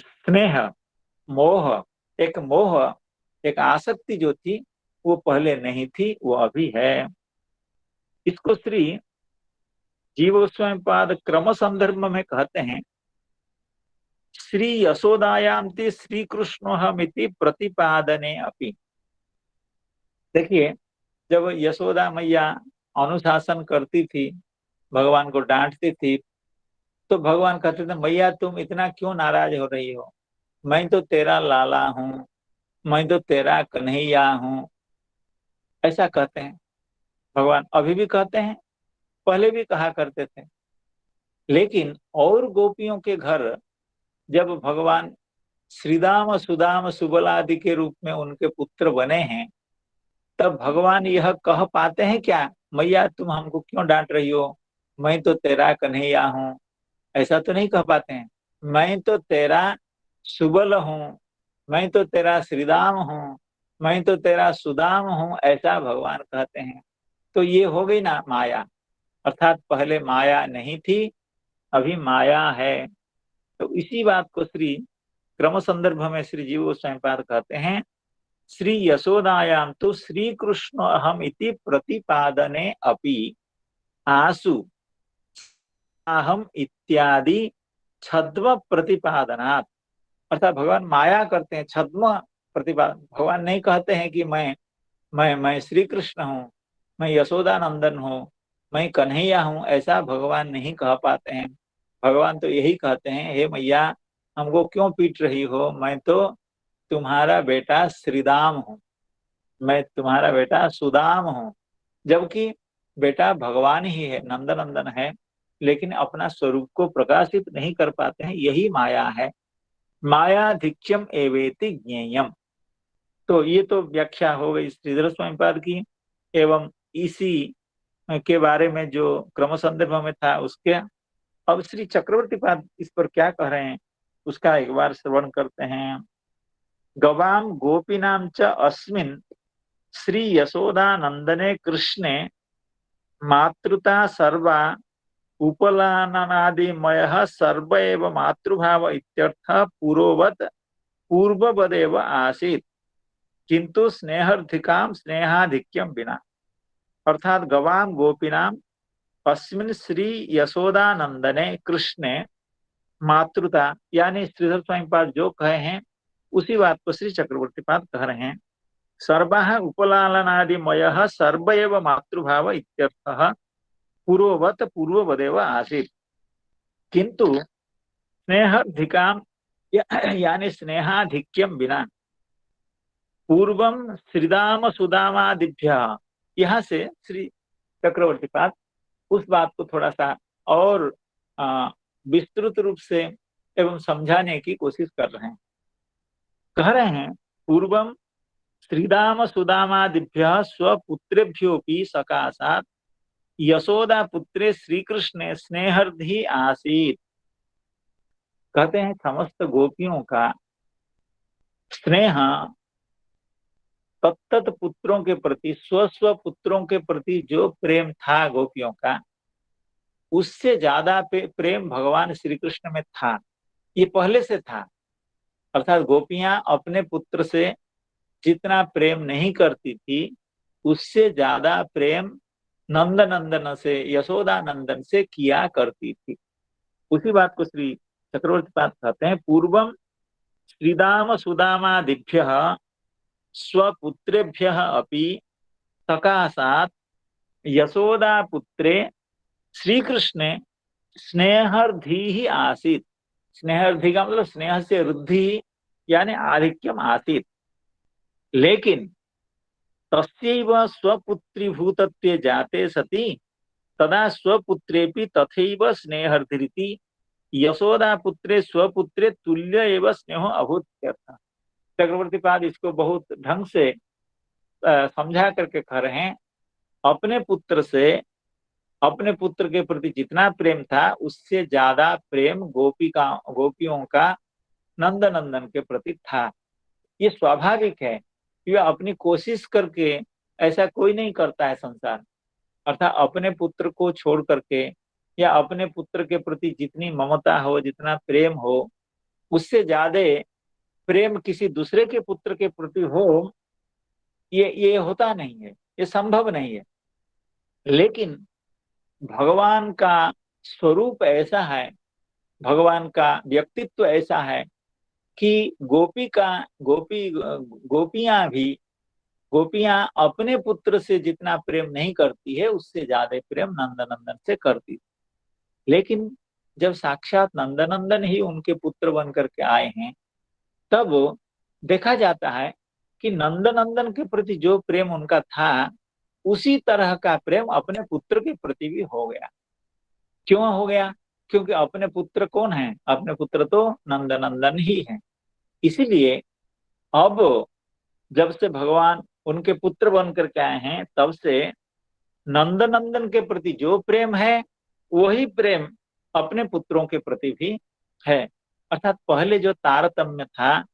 स्नेह, मोह, एक आसक्ति जो थी वो पहले नहीं थी, वो अभी है। इसको श्री जीव गोस्वामीपाद क्रम संदर्भ में कहते हैं, श्री यशोदायाम ते श्री कृष्णोहमिति प्रतिपादने अपि। देखिए, जब यशोदा मैया अनुशासन करती थी, भगवान को डांटती थी, तो भगवान कहते थे मैया तुम इतना क्यों नाराज हो रही हो, मैं तो तेरा लाला हूं, मैं तो तेरा कन्हैया हूं, ऐसा कहते हैं भगवान। अभी भी कहते हैं, पहले भी कहा करते थे। लेकिन और गोपियों के घर जब भगवान श्रीदाम सुदाम सुबलादि के रूप में उनके पुत्र बने हैं, तब भगवान यह कह पाते हैं क्या, मैया तुम हमको क्यों डांट रही हो, मैं तो तेरा कन्हैया हूं? ऐसा तो नहीं कह पाते हैं। मैं तो तेरा सुबल हूं, मैं तो तेरा श्रीदाम हूं, मैं तो तेरा सुदाम हूं, ऐसा भगवान कहते हैं। तो ये हो गई ना माया, अर्थात पहले माया नहीं थी, अभी माया है। तो इसी बात को श्री क्रम संदर्भ में श्री जीव गोस्वामीपाद कहते हैं, श्री यशोदायाम तो श्री कृष्ण अहम इति प्रतिपादने अपि आसु अहम इत्यादि छद्म प्रतिपादनात्। अर्थात भगवान माया करते हैं, छद्म प्रतिपादन। भगवान नहीं कहते हैं कि मैं श्री कृष्ण हूँ, मैं यशोदा नंदन हूँ, मैं कन्हैया हूँ, ऐसा भगवान नहीं कह पाते हैं। भगवान तो यही कहते हैं, हे मैया हमको क्यों पीट रही हो, मैं तो तुम्हारा बेटा श्रीदाम हूँ, मैं तुम्हारा बेटा सुदाम हूँ। जबकि बेटा भगवान ही है, नंदन है, लेकिन अपना स्वरूप को प्रकाशित नहीं कर पाते हैं, यही माया है। मायाधिक्यम एवेति ज्ञेयम। तो ये तो व्याख्या हो गई श्रीधर स्वामीपाद की, एवं इसी के बारे में जो क्रम संदर्भ में था उसके। अब श्री चक्रवर्ती पाद इस पर क्या कह रहे हैं उसका एक बार श्रवण करते हैं। गवाम गोपीनाम च अस्मिन् श्री यशोदानंदने कृष्णे मातृता सर्वा उपलानादिमयः सर्व एव मातृभाव इत्यर्थः पूर्ववदेव आसीत्, किंतु स्नेहाधिकाम स्नेहाधिक्यम बिना। अर्थात गवाम गोपीनाम अस्मिन् श्री यशोदानंदने कृष्णे मातृता, यानी श्रीधर स्वामीपाद जो कहे हैं उसी बात को श्री चक्रवर्तीपाद कह रहे हैं। सर्वः उपलालनादिमयः सर्व एव मातृभाव इत्यर्थः पूर्ववदेव आसीत्, किंतु स्नेहाधिकाम यानी स्नेहाधिक्यम बिना पूर्वम श्रीदाम सुदामादिभ्यः। यहाँ से श्री चक्रवर्तीपाद उस बात को थोड़ा सा और विस्तृत रूप से एवं समझाने की कोशिश कर रहे हैं। कह रहे हैं, पूर्वम श्रीदाम सुदामादिभ्यः स्वपुत्रेभ्योऽपि सकाशात् यशोदा पुत्रे श्री कृष्ण स्नेहर्धि आसीत्। कहते हैं समस्त गोपियों का स्नेह तत्त पुत्रों के प्रति, स्व पुत्रों के प्रति जो प्रेम था गोपियों का, उससे ज्यादा प्रेम भगवान श्री कृष्ण में था। ये पहले से था, अर्थात गोपियां अपने पुत्र से जितना प्रेम नहीं करती थी उससे ज्यादा प्रेम नंद नंदन से, यशोदा नंदन से किया करती थी। उसी बात को श्री चक्रवर्ती पाद कहते हैं, पूर्वम श्रीदाम सुदामादिभ्य स्वपुत्रेभ्य अपि सकाशात यशोदा पुत्रे श्रीकृष्णे स्नेहर्धि ही आसीत। स्नेहर्धि का मतलब स्नेह से वृद्धि यानी आधिक्यम आसीत। लेकिन तस्यैव स्वपुत्री भूतत्वे जाते सति तदा स्वपुत्रेपि तथैव स्नेहर्धिरिति यशोदा पुत्रे स्वपुत्रे तुल्य एव स्नेहो अभूत। चक्रवर्ती पाद इसको बहुत ढंग से समझा करके कह रहे हैं, अपने पुत्र से, अपने पुत्र के प्रति जितना प्रेम था उससे ज्यादा प्रेम गोपियों का नंद नंदन के प्रति था। ये स्वाभाविक है कि अपनी कोशिश करके ऐसा कोई नहीं करता है संसार, अर्थात अपने पुत्र को छोड़ करके या अपने पुत्र के प्रति जितनी ममता हो, जितना प्रेम हो, उससे ज्यादा प्रेम किसी दूसरे के पुत्र के प्रति हो, ये होता नहीं है, ये संभव नहीं है। लेकिन भगवान का स्वरूप ऐसा है, भगवान का व्यक्तित्व ऐसा है कि गोपियां अपने पुत्र से जितना प्रेम नहीं करती है उससे ज्यादा प्रेम नंदनंदन से करती। लेकिन जब साक्षात नंदनंदन ही उनके पुत्र बन करके आए हैं तब देखा जाता है कि नंदनंदन के प्रति जो प्रेम उनका था उसी तरह का प्रेम अपने पुत्र के प्रति भी हो गया। क्यों हो गया? क्योंकि अपने पुत्र कौन है? अपने पुत्र तो नंदनंदन ही है। इसीलिए अब जब से भगवान उनके पुत्र बन करके आए हैं तब से नंदनंदन के प्रति जो प्रेम है वही प्रेम अपने पुत्रों के प्रति भी है। अर्थात पहले जो तारतम्य था,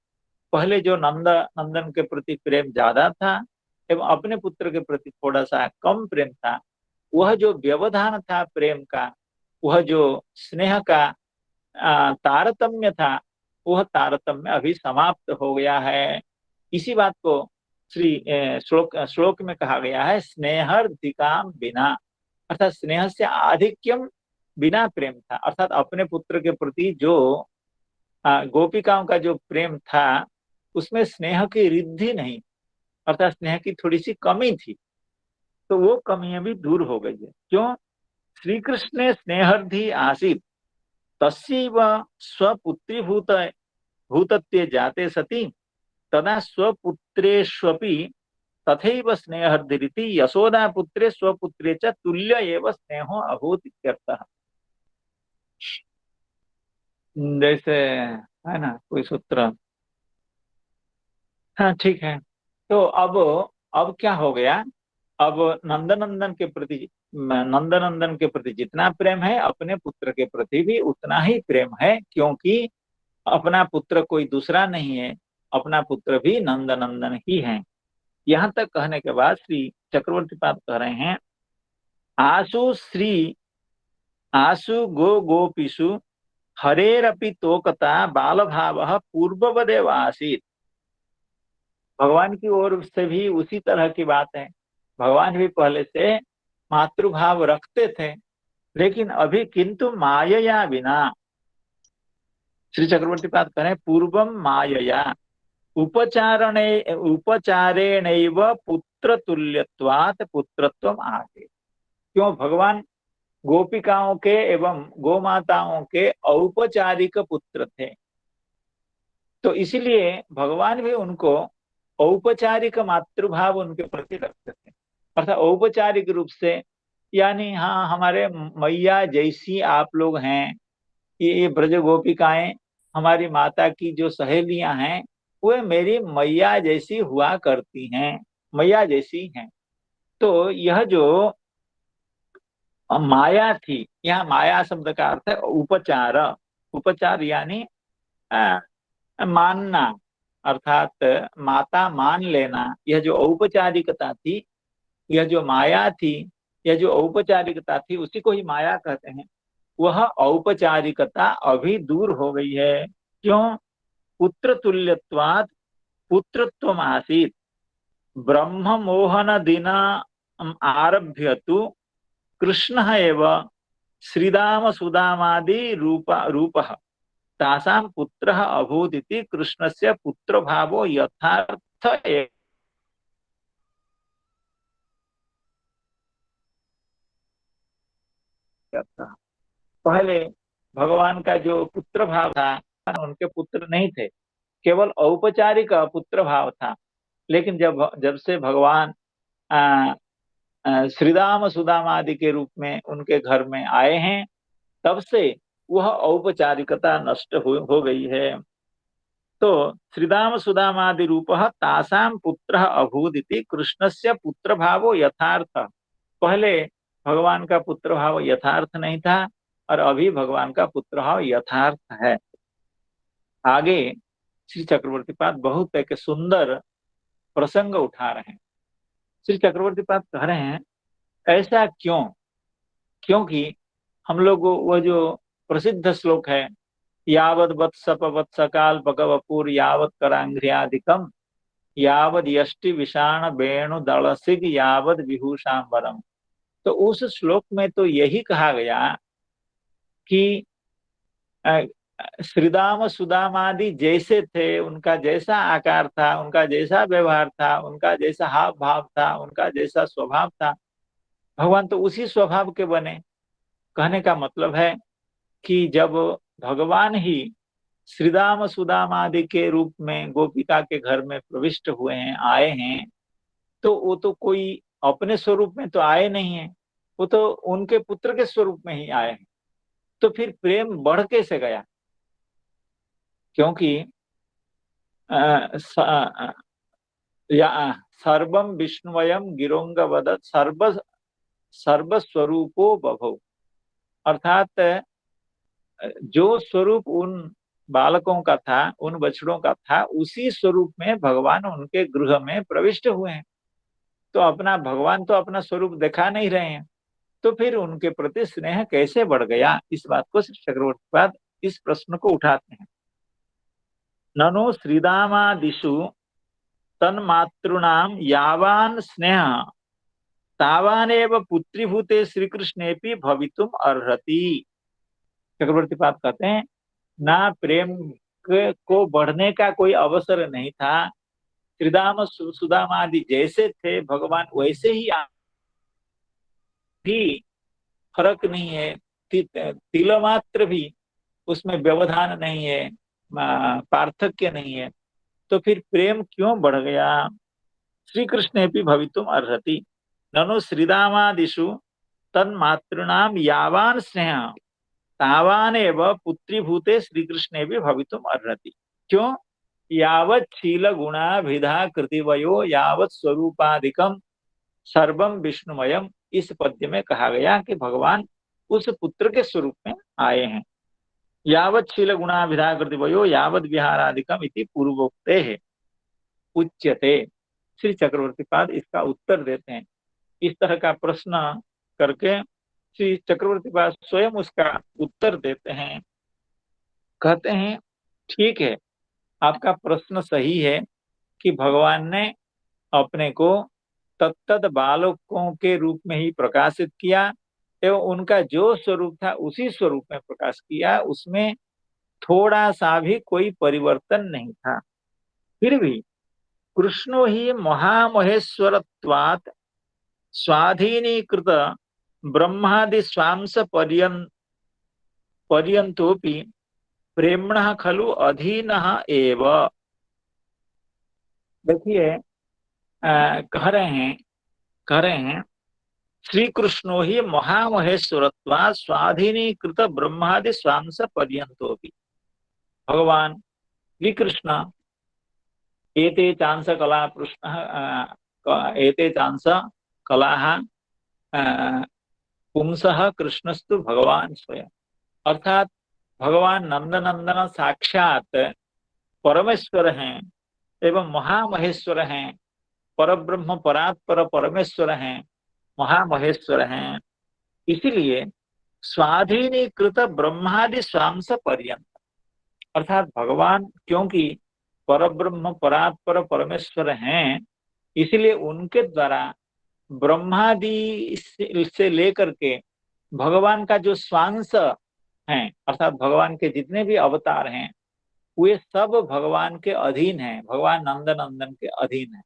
पहले जो नंदन के प्रति प्रेम ज्यादा था एवं अपने पुत्र के प्रति थोड़ा सा कम प्रेम था, वह जो व्यवधान था प्रेम का, वह जो स्नेह का तारतम्य था, वह तारतम्य अभी समाप्त हो गया है। इसी बात को श्री श्लोक में कहा गया है, स्नेहर्धिकाम बिना, अर्थात स्नेह से आधिक्यम बिना प्रेम था। अर्थात अपने पुत्र के प्रति जो गोपिकाओं का जो प्रेम था उसमें स्नेह की रिद्धि नहीं, अर्थात स्नेह की थोड़ी सी कमी थी, तो वो कमियां भी दूर हो गई है। क्यों? श्री कृष्ण स्नेहर्धि आसीत तस्यैव स्वपुत्री भूतत्वे जाते सति तदा स्वपुत्रेष्वपि तथैव स्नेहर्धिरिति यशोदा पुत्रे स्वपुत्रे च तुल्य एव स्नेहो अभूत इत्यर्थः। जैसे है ना कोई सूत्र। हाँ ठीक है। तो अब क्या हो गया? अब नंदनंदन के प्रति जितना प्रेम है अपने पुत्र के प्रति भी उतना ही प्रेम है, क्योंकि अपना पुत्र कोई दूसरा नहीं है, अपना पुत्र भी नंदनंदन ही है। यहाँ तक कहने के बाद श्री चक्रवर्ती पाद कह रहे हैं, आसु गोपीषु हरेरपि तोकता बाल भाव पूर्ववदेव आसीत। भगवान की ओर से भी उसी तरह की बात है। भगवान भी पहले से मातृभाव रखते थे, लेकिन अभी किंतु मायया बिना। श्री चक्रवर्ती पाद कह रहे हैं, पूर्वम मायया उपचारेणैव पुत्र तुल्यत्वात् पुत्रत्वम आगे। क्यों? भगवान गोपिकाओं के एवं गोमाताओं के औपचारिक पुत्र थे, तो इसलिए भगवान भी उनको औपचारिक मातृभाव उनके प्रति रखते थे। अर्थात औपचारिक रूप से, यानी हाँ हमारे मैया जैसी आप लोग हैं, ये ब्रज गोपिकाएं हमारी माता की जो सहेलियां हैं वे मेरी मैया जैसी हुआ करती हैं, मैया जैसी हैं। तो यह जो माया थी, यहाँ माया शब्द का अर्थ है उपचार। उपचार यानी मानना, अर्थात माता मान लेना। यह जो औपचारिकता थी, यह जो माया थी, यह जो औपचारिकता थी उसी को ही माया कहते हैं। वह औपचारिकता अभी दूर हो गई है। क्यों? पुत्र तुल्यत्वात् पुत्रत्वम् आसीत्। ब्रह्म मोहन दिन आरभ्य तु कृष्णः एव श्रीदाम सुदामादि रूपः तासां पुत्रः अभूत् इति कृष्णस्य पुत्रभावो यथार्थ एव। पहले भगवान का जो पुत्र भाव था, उनके पुत्र नहीं थे, केवल औपचारिक पुत्र भाव था। लेकिन जब से भगवान श्रीदाम सुदाम आदि के रूप में उनके घर में आए हैं, तब से वह औपचारिकता नष्ट हो गई है। तो श्रीदाम सुदाम आदि रूपः तासाम पुत्रः अभूत् इति कृष्णस्य पुत्र भावो यथार्थ। पहले भगवान का पुत्र भाव यथार्थ नहीं था और अभी भगवान का पुत्र भाव यथार्थ है। आगे श्री चक्रवर्ती पाद बहुत एक सुंदर प्रसंग उठा रहे हैं। श्री चक्रवर्ती पाद कह रहे हैं, ऐसा क्यों? क्योंकि हम लोग वो जो प्रसिद्ध श्लोक है, यावद वत्सप वत्सकाल भगवपुर यावत करांघ्रियादिकम यावद यष्टि विषाण वेणु दलसिग यावद विभूषांबरम। तो उस श्लोक में तो यही कहा गया कि श्रीदाम सुदाम आदि जैसे थे, उनका जैसा आकार था, उनका जैसा व्यवहार था, उनका जैसा हाव भाव था, उनका जैसा स्वभाव था, भगवान तो उसी स्वभाव के बने। कहने का मतलब है कि जब भगवान ही श्रीदाम सुदाम आदि के रूप में गोपिका के घर में प्रविष्ट हुए हैं, आए हैं, तो वो तो कोई अपने स्वरूप में तो आए नहीं है, वो तो उनके पुत्र के स्वरूप में ही आए हैं। तो फिर प्रेम बढ़ कैसे गया? क्योंकि सर्वम विष्णुवयम गिरोंग वदत सर्वस्वरूपो बभौ। अर्थात जो स्वरूप उन बालकों का था, उन बछड़ों का था, उसी स्वरूप में भगवान उनके गृह में प्रविष्ट हुए हैं। तो भगवान तो अपना स्वरूप दिखा नहीं रहे हैं, तो फिर उनके प्रति स्नेह कैसे बढ़ गया? इस बात को श्री चक्रवर्ती पाद इस प्रश्न को उठाते हैं। ननु श्रीदामादिषु तन्मातॄणां यावान् स्नेह तावानेव पुत्रीभूते श्रीकृष्णेपि भवितुम अर्हति। चक्रवर्ती पाद कहते हैं, ना प्रेम को बढ़ने का कोई अवसर नहीं था। श्रीदाम सुदाम आदि जैसे थे भगवान वैसे ही भी फर्क नहीं है, तिल मात्र भी उसमें व्यवधान नहीं है, पार्थक्य नहीं है। तो फिर प्रेम क्यों बढ़ गया? श्री कृष्ण भी भवितुम अर्हति। ननु श्रीदामादिषु तन्मातॄणां यावान् स्नेह तावानेव पुत्रीभूते श्रीकृष्णे भी भवितुम अर्हति। क्यों? यावत् शील गुणाभिधा कृतिवयो यावत् स्वरूपादिकम सर्वम विष्णुमयम। इस पद्य में कहा गया कि भगवान उस पुत्र के स्वरूप में आए हैं। यावत् शील गुणाभिधा कृतिवयो यावत् विहारादिकम इति पूर्वोक्ते है उच्यते। श्री चक्रवर्ती पाद इसका उत्तर देते हैं। इस तरह का प्रश्न करके श्री चक्रवर्ती पाद स्वयं उसका उत्तर देते हैं। कहते हैं, ठीक है, आपका प्रश्न सही है कि भगवान ने अपने को तत्त बालकों के रूप में ही प्रकाशित किया एवं उनका जो स्वरूप था उसी स्वरूप में प्रकाश किया, उसमें थोड़ा सा भी कोई परिवर्तन नहीं था। फिर भी कृष्णो ही महामहेश्वरत्वात् स्वाधीनीकृत ब्रह्मादि स्वांश पर्यंतोपि प्रेम्णः खलु अधीनः एव। देखिए, कह रहे हैं श्री कृष्णो ही महामहेश्वरत्वात् स्वाधीनीकृत ब्रह्मादि स्वांश पर्यंतोपि। भगवान श्री कृष्ण एते चांस कला एते चांस कलाः पुंसः कृष्णस्तु भगवान स्वयं। अर्थात भगवान नंदनंदन साक्षात परमेश्वर हैं एवं महामहेश्वर हैं, परब्रह्म परात्पर परमेश्वर हैं, महामहेश्वर हैं। इसलिए स्वाधीनीकृत ब्रह्मादि स्वांश पर्यंत, अर्थात भगवान क्योंकि परब्रह्म परात्पर परमेश्वर हैं, इसलिए उनके द्वारा ब्रह्मादि से लेकर के भगवान का जो स्वांश है, अर्थात भगवान के जितने भी अवतार हैं वे सब भगवान के अधीन हैं, भगवान नंद नंदन के अधीन है।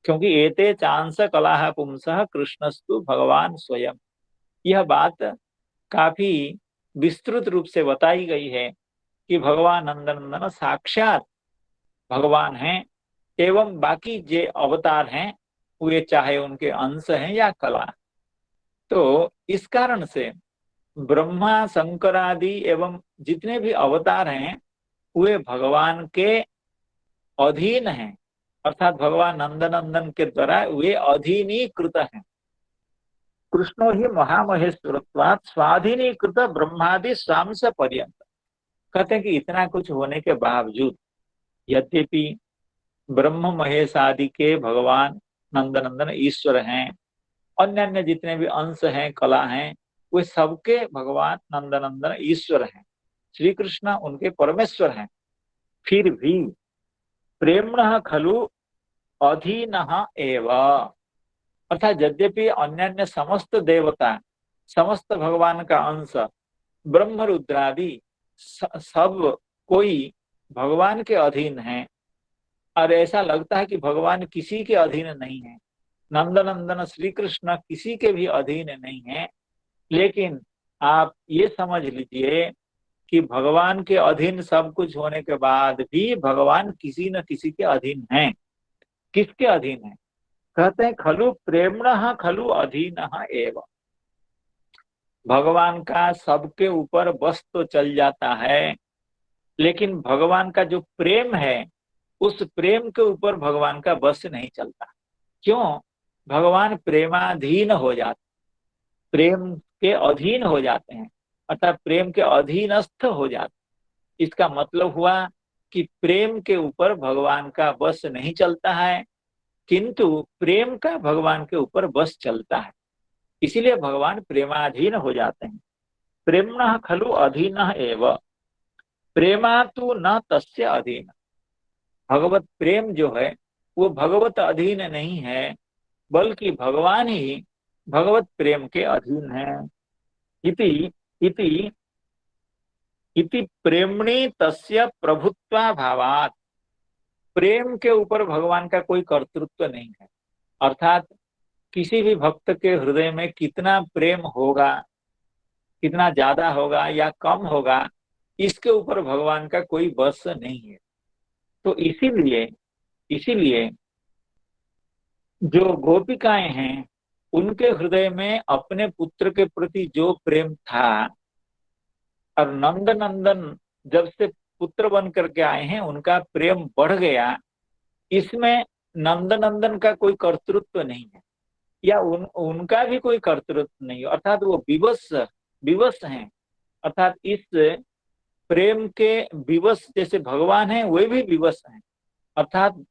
क्योंकि एते चांस कलाह पुंसः कृष्णस्तु भगवान स्वयं, यह बात काफी विस्तृत रूप से बताई गई है कि भगवान नंदनंदन साक्षात भगवान हैं एवं बाकी जो अवतार हैं वे चाहे उनके अंश हैं या कला। तो इस कारण से ब्रह्मा शंकर आदि एवं जितने भी अवतार हैं वे भगवान के अधीन हैं, अर्थात भगवान नंदनंदन के द्वारा वे अधीनीकृत हैं। कृष्णो ही महामहेश्वरत्वात् स्वाधीनीकृत ब्रह्मादि स्वांश पर्यंत। कहते हैं कि इतना कुछ होने के बावजूद यद्यपि ब्रह्म महेश आदि के भगवान नंदनंदन ईश्वर हैं, अन्य अन्य जितने भी अंश हैं कला हैं वे सबके भगवान नंदनंदन ईश्वर हैं, श्री कृष्ण उनके परमेश्वर हैं, फिर भी प्रेम्णः खलु अधीनः एव, अर्थात यद्यपि अन्य अन्य समस्त देवता समस्त भगवान का अंश ब्रह्म रुद्रादि सब कोई भगवान के अधीन है, और ऐसा लगता है कि भगवान किसी के अधीन नहीं है, नंदनंदन श्री कृष्ण किसी के भी अधीन नहीं है। लेकिन आप ये समझ लीजिए कि भगवान के अधीन सब कुछ होने के बाद भी भगवान किसी न किसी के अधीन हैं। किसके अधीन है? कहते हैं खलु प्रेम्णः खलु अधीनः एव, भगवान का सबके ऊपर बस तो चल जाता है, लेकिन भगवान का जो प्रेम है उस प्रेम के ऊपर भगवान का बस नहीं चलता। क्यों? भगवान प्रेमाधीन हो जाते, प्रेम के अधीन हो जाते हैं, अर्थात प्रेम के अधीनस्थ हो जाते। इसका मतलब हुआ कि प्रेम के ऊपर भगवान का बस नहीं चलता है, किंतु प्रेम का भगवान के ऊपर बस चलता है, इसीलिए भगवान प्रेमाधीन हो जाते हैं। प्रेम्णः खलु अधीनः एव प्रेमा तु न तस्य अधीन, भगवत प्रेम जो है वो भगवत अधीन नहीं है, बल्कि भगवान ही भगवत प्रेम के अधीन है। इति इति इति प्रेमणी तस्य प्रभुत्वा भावात्, प्रेम के ऊपर भगवान का कोई कर्तृत्व नहीं है, अर्थात किसी भी भक्त के हृदय में कितना प्रेम होगा, कितना ज्यादा होगा या कम होगा, इसके ऊपर भगवान का कोई बस नहीं है। तो इसीलिए इसीलिए जो गोपिकाएं हैं उनके हृदय में अपने पुत्र के प्रति जो प्रेम था, और नंद नंदन जब से पुत्र बन करके आए हैं उनका प्रेम बढ़ गया, इसमें नंद नंदन का कोई कर्तृत्व नहीं है या उनका भी कोई कर्तृत्व नहीं है, अर्थात वो विवश हैं, अर्थात इस प्रेम के विवश जैसे भगवान हैं वे भी विवश हैं, अर्थात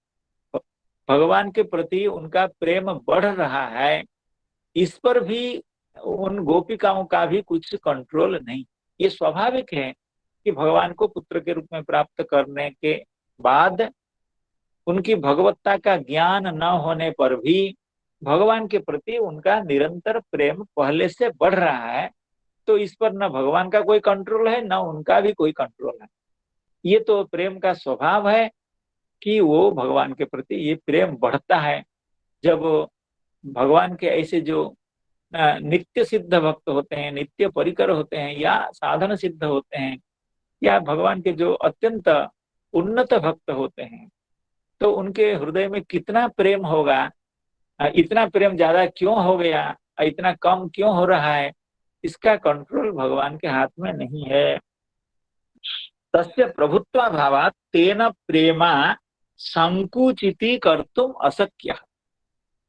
भगवान के प्रति उनका प्रेम बढ़ रहा है, इस पर भी उन गोपिकाओं का भी कुछ कंट्रोल नहीं। ये स्वाभाविक है कि भगवान को पुत्र के रूप में प्राप्त करने के बाद उनकी भगवत्ता का ज्ञान न होने पर भी भगवान के प्रति उनका निरंतर प्रेम पहले से बढ़ रहा है, तो इस पर न भगवान का कोई कंट्रोल है न उनका भी कोई कंट्रोल है। ये तो प्रेम का स्वभाव है कि वो भगवान के प्रति ये प्रेम बढ़ता है। जब भगवान के ऐसे जो नित्य सिद्ध भक्त होते हैं, नित्य परिकर होते हैं या साधन सिद्ध होते हैं, या भगवान के जो अत्यंत उन्नत भक्त होते हैं, तो उनके हृदय में कितना प्रेम होगा, इतना प्रेम ज्यादा क्यों हो गया, इतना कम क्यों हो रहा है, इसका कंट्रोल भगवान के हाथ में नहीं है। तस्य प्रभुत्व भावात् तेन प्रेमा संकुचिति कर्तुम अशक्य,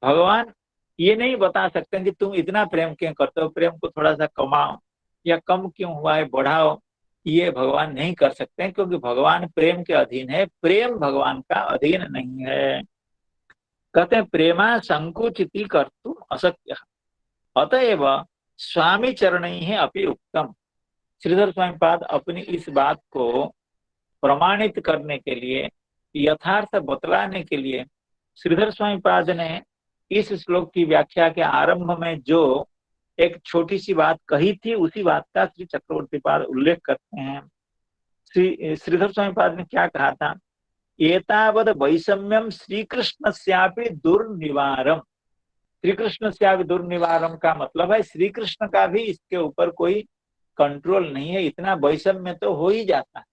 भगवान ये नहीं बता सकते कि तुम इतना प्रेम क्यों करते हो, प्रेम को थोड़ा सा कमाओ या कम क्यों हुआ है बढ़ाओ, ये भगवान नहीं कर सकते हैं, क्योंकि भगवान प्रेम के अधीन है, प्रेम भगवान का अधीन नहीं है। कहते हैं प्रेमा संकुचिति कर्तुम अशक्य, अतएव स्वामी चरण ही अपि उक्तम। श्रीधर स्वामी पाद अपनी इस बात को प्रमाणित करने के लिए, यथार्थ बतलाने के लिए श्रीधर स्वामी पाद ने इस श्लोक की व्याख्या के आरंभ में जो एक छोटी सी बात कही थी, उसी बात का श्री चक्रवर्ती पाद उल्लेख करते हैं। श्रीधर स्वामी पाद ने क्या कहा था? एतावद वैषम्यम श्री कृष्णस्यापि दुर्निवारम। श्री कृष्णस्यापि दुर्निवारम का मतलब है श्री कृष्ण का भी इसके ऊपर कोई कंट्रोल नहीं है, इतना वैषम्य तो हो ही जाता है।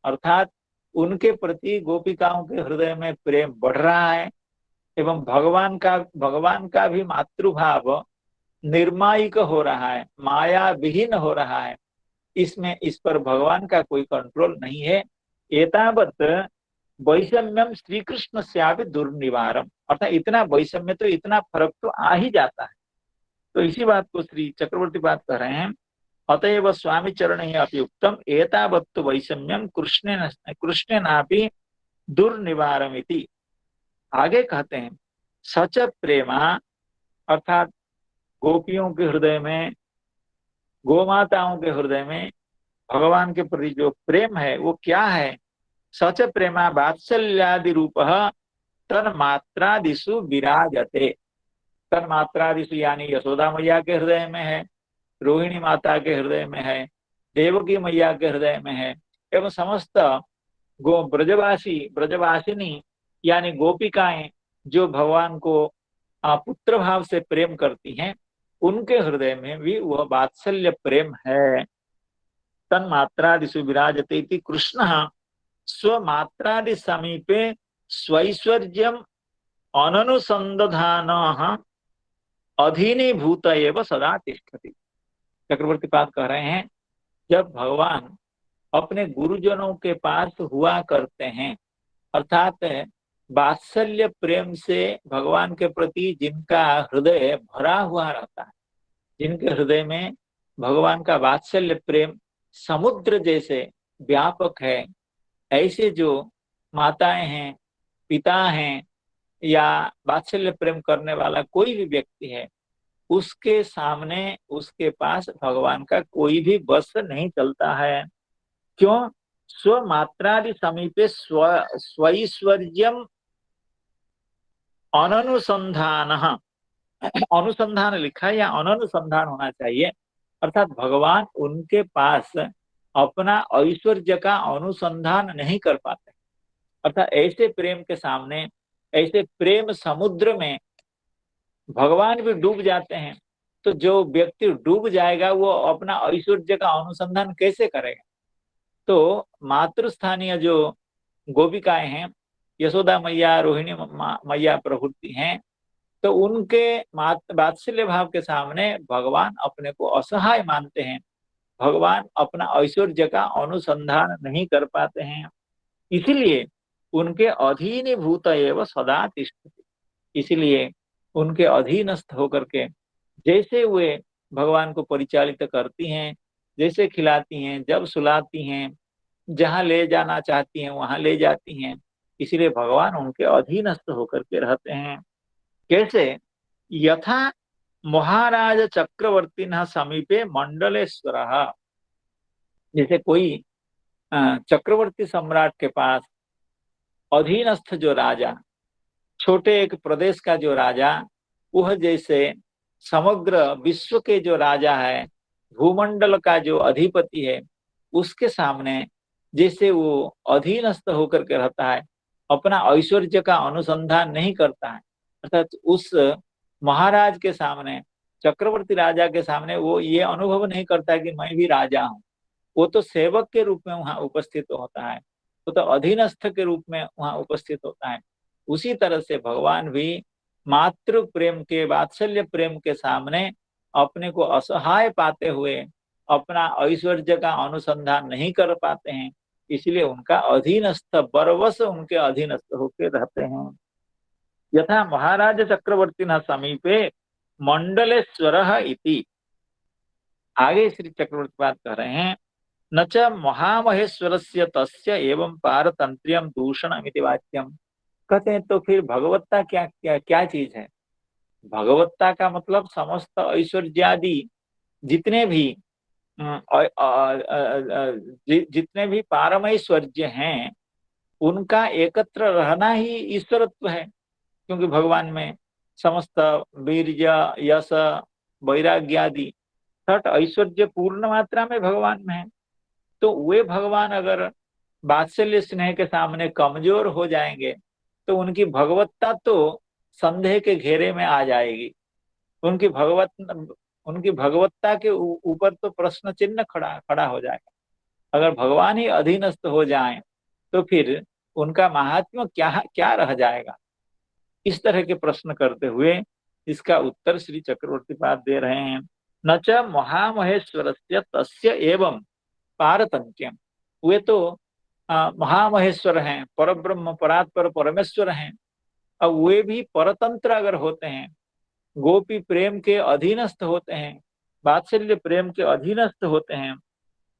अर्थात उनके प्रति गोपिकाओं के हृदय में प्रेम बढ़ रहा है एवं भगवान का भी मातृभाव निर्मायिक हो रहा है, माया विहीन हो रहा है। इस पर भगवान का कोई कंट्रोल नहीं है। एतावत वैषम्यम श्री कृष्ण स्यापि दुर्निवारम, अर्थात इतना वैषम्य तो, इतना फर्क तो आ ही जाता है। तो इसी बात को श्री चक्रवर्ती बात कर रहे हैं। अतएव स्वामी चरण ही अपि उक्तम एतावत्तु वैषम्यम कृष्णेनापि दुर्निवारमिति। आगे कहते हैं सच प्रेमा, अर्थात गोपियों के हृदय में, गोमाताओं के हृदय में भगवान के प्रति जो प्रेम है वो क्या है? सच प्रेमा वात्सल्यादि रूप तन्मात्रादिषु विराजते। तन्मात्रादिषु यानी यशोदा मैया के हृदय में है, रोहिणी माता के हृदय में है, देवकी मैया के हृदय में है, एवं समस्त ब्रजवासिनी यानी गोपिकाएं जो भगवान को पुत्र भाव से प्रेम करती हैं, उनके हृदय में भी वह वात्सल्य प्रेम है। तन्मात्रादिषु विराजते इति कृष्णः स्वमात्रादि समीपे स्वैश्वर्यम अननुसंधानः अधीनीभूत एव सदा तिष्ठति। चक्रवर्ती पाद कह रहे हैं जब भगवान अपने गुरुजनों के पास हुआ करते हैं, अर्थात वात्सल्य प्रेम से भगवान के प्रति जिनका हृदय भरा हुआ रहता है, जिनके हृदय में भगवान का वात्सल्य प्रेम समुद्र जैसे व्यापक है, ऐसे जो माताएं हैं, पिता हैं या वात्सल्य प्रेम करने वाला कोई भी व्यक्ति है, उसके सामने, उसके पास भगवान का कोई भी बस नहीं चलता है। क्यों? स्वमात्रादि समीपे स्वैश्वर्यम अननुसंधान, अनुसंधान लिखा या अननुसंधान होना चाहिए, अर्थात भगवान उनके पास अपना ऐश्वर्य का अनुसंधान नहीं कर पाते। अर्थात ऐसे प्रेम के सामने, ऐसे प्रेम समुद्र में भगवान भी डूब जाते हैं, तो जो व्यक्ति डूब जाएगा वो अपना ऐश्वर्य का अनुसंधान कैसे करेगा? तो मातृस्थानीय जो गोपिकाएं हैं, यशोदा मैया, रोहिणी मैया प्रभृति हैं, तो उनके वात्सल्य भाव के सामने भगवान अपने को असहाय मानते हैं, भगवान अपना ऐश्वर्य का अनुसंधान नहीं कर पाते हैं, इसीलिए उनके अधीनीभूत एव सदा तिष्ठति। इसलिए उनके अधीनस्थ होकर के जैसे वे भगवान को परिचालित करती हैं, जैसे खिलाती हैं, जब सुलाती हैं, जहां ले जाना चाहती हैं वहां ले जाती हैं, इसलिए भगवान उनके अधीनस्थ होकर के रहते हैं। कैसे? यथा महाराज चक्रवर्ती समीपे मंडलेश्वर, जैसे कोई चक्रवर्ती सम्राट के पास अधीनस्थ जो राजा, छोटे एक प्रदेश का जो राजा, वह जैसे समग्र विश्व के जो राजा है, भूमंडल का जो अधिपति है, उसके सामने जैसे वो अधीनस्थ होकर के रहता है, अपना ऐश्वर्य का अनुसंधान नहीं करता है, अर्थात उस महाराज के सामने, चक्रवर्ती राजा के सामने वो ये अनुभव नहीं करता कि मैं भी राजा हूँ। वो तो सेवक के रूप में वहां उपस्थित होता है, वो तो अधीनस्थ के रूप में वहां उपस्थित होता है। उसी तरह से भगवान भी मातृ प्रेम के, वात्सल्य प्रेम के सामने अपने को असहाय पाते हुए अपना ऐश्वर्य का अनुसंधान नहीं कर पाते हैं, इसलिए उनका अधीनस्थ, बरवश उनके अधीनस्थ होकर रहते हैं। यथा महाराज चक्रवर्ती समीपे मंडलेश्वर इति। आगे श्री चक्रवर्ती बात कर रहे हैं, न च महामहेश्वरस्य तस्य एवं पारतंत्र्यम दूषणमिति वाक्यम। कहते हैं तो फिर भगवत्ता क्या चीज है? भगवत्ता का मतलब समस्त ऐश्वर्यादि जितने भी जितने भी पारमैश्वर्य हैं उनका एकत्र रहना ही ईश्वरत्व है, क्योंकि भगवान में समस्त वीर्य, यश, वैराग्य आदि छठ ऐश्वर्य पूर्ण मात्रा में भगवान में है। तो वे भगवान अगर वात्सल्य स्नेह के सामने कमजोर हो जाएंगे तो उनकी भगवत्ता तो संदेह के घेरे में आ जाएगी। उनकी भगवत्ता के ऊपर तो प्रश्न चिन्ह खड़ा खड़ा हो जाएगा। अगर भगवान ही अधीनस्थ हो जाएं तो फिर उनका महात्म्य क्या क्या रह जाएगा। इस तरह के प्रश्न करते हुए इसका उत्तर श्री चक्रवर्ती पाद दे रहे हैं। न च महामहेश्वरस्य तस्य एवं पारतंत्र्यम। वे तो महामहेश्वर हैं, परब्रह्म परात्पर परमेश्वर हैं। अब वे भी परतंत्र अगर होते हैं, गोपी प्रेम के अधीनस्थ होते हैं, वात्सल्य प्रेम के अधीनस्थ होते हैं,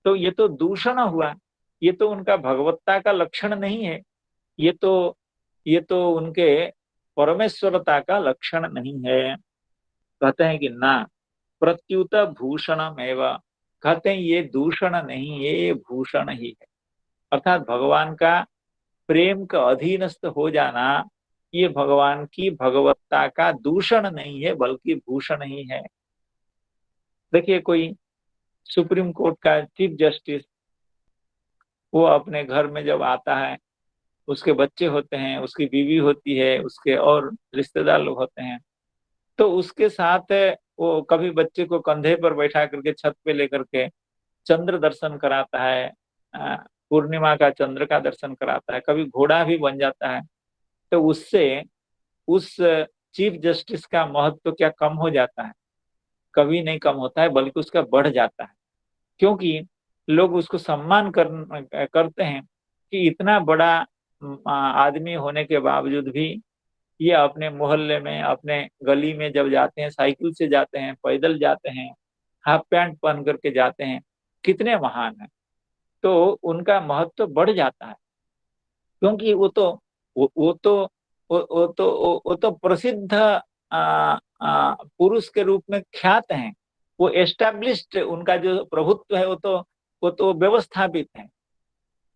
तो ये तो दूषण हुआ। ये तो उनका भगवत्ता का लक्षण नहीं है। ये तो उनके परमेश्वरता का लक्षण नहीं है। कहते हैं कि ना प्रत्युत भूषणम एवं। कहते हैं ये दूषण नहीं है, ये भूषण ही है। अर्थात भगवान का प्रेम का अधीनस्थ हो जाना ये भगवान की भगवत्ता का दूषण नहीं है बल्कि भूषण ही है। देखिए, कोई सुप्रीम कोर्ट का चीफ जस्टिस वो अपने घर में जब आता है, उसके बच्चे होते हैं, उसकी बीवी होती है, उसके और रिश्तेदार लोग होते हैं, तो उसके साथ वो कभी बच्चे को कंधे पर बैठा करके छत पे लेकर के चंद्र दर्शन कराता है, पूर्णिमा का चंद्र का दर्शन कराता है, कभी घोड़ा भी बन जाता है। तो उससे उस चीफ जस्टिस का महत्व क्या कम हो जाता है? कभी नहीं कम होता है, बल्कि उसका बढ़ जाता है। क्योंकि लोग उसको सम्मान करते हैं कि इतना बड़ा आदमी होने के बावजूद भी ये अपने मोहल्ले में, अपने गली में जब जाते हैं, साइकिल से जाते हैं, पैदल जाते हैं, हाफ पैंट पहन करके जाते हैं, कितने महान हैं। तो उनका महत्व बढ़ जाता है, क्योंकि वो तो प्रसिद्ध पुरुष के रूप में ख्यात हैं। वो एस्टैब्लिश्ड, उनका जो प्रभुत्व है वो तो व्यवस्थापित है।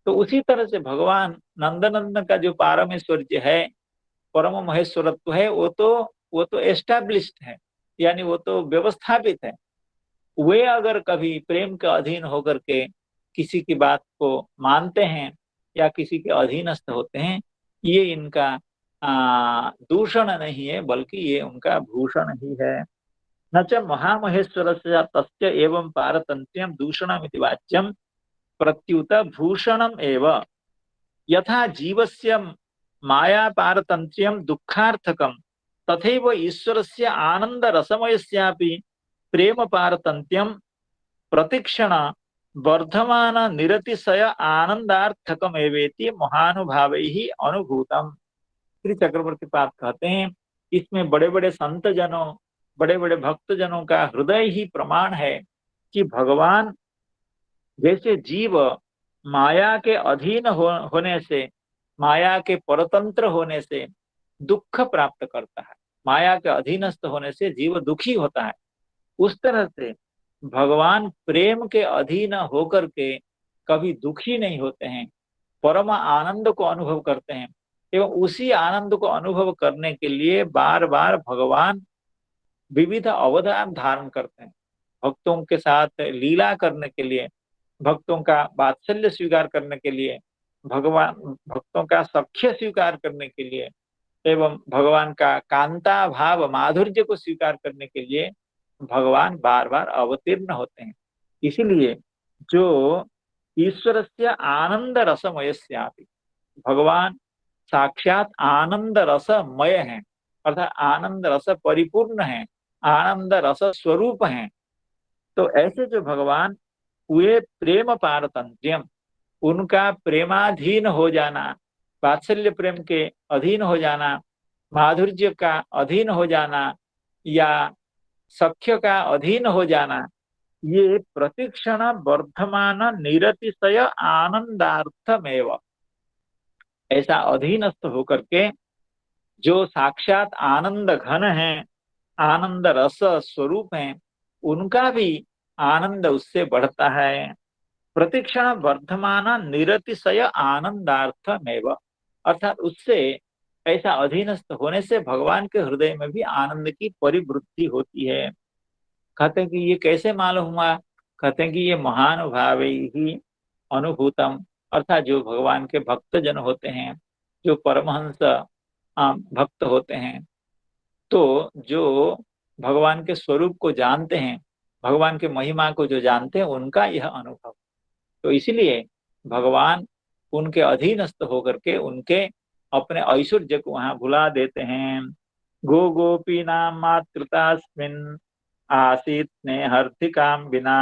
तो उसी तरह से भगवान नंदनंदन का जो पारमेश्वर्य है, परम महेश्वरत्व है, वो तो एस्टैब्लिश्ड है, यानी वो तो व्यवस्थापित है। वे अगर कभी प्रेम के अधीन होकर के किसी की बात को मानते हैं या किसी के अधीनस्थ होते हैं, ये इनका दूषण नहीं है बल्कि ये उनका भूषण ही है। न च महामहेश्वरस्य तस्य एवं पारतंत्र्यम दूषणमिति वाच्यम प्रत्युत भूषणम एव। यथा जीवस्य माया पारतंत्र्यम दुःखार्थकम तथैव ईश्वरस्य आनंद रसमयस्यापि प्रेम पारतंत्र्यम प्रतिक्षण वर्धमान निरतिशय आनंदार्थकमेवेति महानुभावैहि अनुभूतम। श्री चक्रवर्ती पाद कहते हैं, इसमें बड़े बड़े संत जनों, बड़े बड़े भक्त जनों का हृदय ही प्रमाण है कि भगवान जैसे जीव माया के अधीन होने से, माया के परतंत्र होने से दुख प्राप्त करता है, माया के अधीनस्थ होने से जीव दुखी होता है, उस तरह से भगवान प्रेम के अधीन होकर के कभी दुखी नहीं होते हैं, परम आनंद को अनुभव करते हैं। एवं उसी आनंद को अनुभव करने के लिए बार बार भगवान विविध अवतार धारण करते हैं। भक्तों के साथ लीला करने के लिए, भक्तों का वात्सल्य स्वीकार करने के लिए, भगवान भक्तों का सख्य स्वीकार करने के लिए, एवं भगवान का कांता भाव माधुर्य को स्वीकार करने के लिए भगवान बार बार अवतीर्ण होते हैं। इसीलिए जो ईश्वरस्य आनंद रसमयस्यापि, भगवान साक्षात आनंद रसमय है, अर्थात आनंद रस परिपूर्ण है, आनंद रस स्वरूप है। तो ऐसे जो भगवान वे प्रेम पारतंत्र्यम, उनका प्रेमाधीन हो जाना, वात्सल्य प्रेम के अधीन हो जाना, माधुर्य का अधीन हो जाना या सख्य का अधीन हो जाना, ये प्रतिक्षण वर्धमान निरतिशय आनंदार्थमेव। ऐसा अधीनस्थ होकर के जो साक्षात आनंद घन है, आनंद रस स्वरूप है, उनका भी आनंद उससे बढ़ता है। प्रतिक्षण वर्धमान निरतिशय आनंदार्थमेव, अर्थात उससे ऐसा अधीनस्थ होने से भगवान के हृदय में भी आनंद की परिवृद्धि होती है। कहते हैं कि ये कैसे मालूम हुआ? कहते हैं कि ये महानुभाव ही अनुभूतम, अर्थात जो भगवान के भक्त जन होते हैं, जो परमहंस भक्त होते हैं, तो जो भगवान के स्वरूप को जानते हैं, भगवान के महिमा को जो जानते हैं, उनका यह अनुभव। तो इसलिए भगवान उनके अधीनस्थ होकर के उनके अपने ऐश्वर्य को वहां भुला देते हैं। गो गोपी नाम मातृतास्मिन् आसीत् स्नेहर्थिकां विना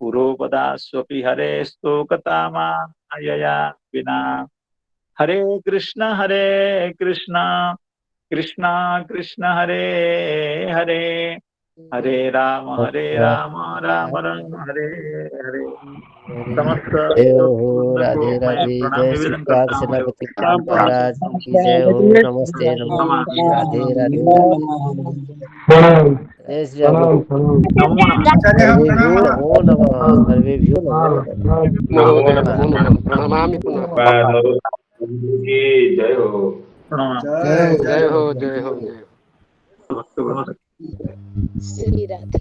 पुरोपदा स्वपि हरे स्तोकता मायया विना। हरे कृष्ण कृष्ण कृष्ण हरे हरे, हरे राम राम राम हरे हरे। समस्त को राधे मैं राधे। प्रणाम जय श्री निवेदन पाद करता हूँ। सेनापति प्रभु महाराज की जय हो। नमस्ते नमस्ते। राधे राधे। प्रणाम जय श्री राम प्रणाम प्रभु। प्रणाम। नमो नमः। सर्वेभ्यो नमो नमः। सर्वेभ्यो नमो नमः। महोदय नमो नमः। प्रणमामि पुनः। जय हो। प्रणाम। जय हो जय हो जय हो। भक्त श्री राधे।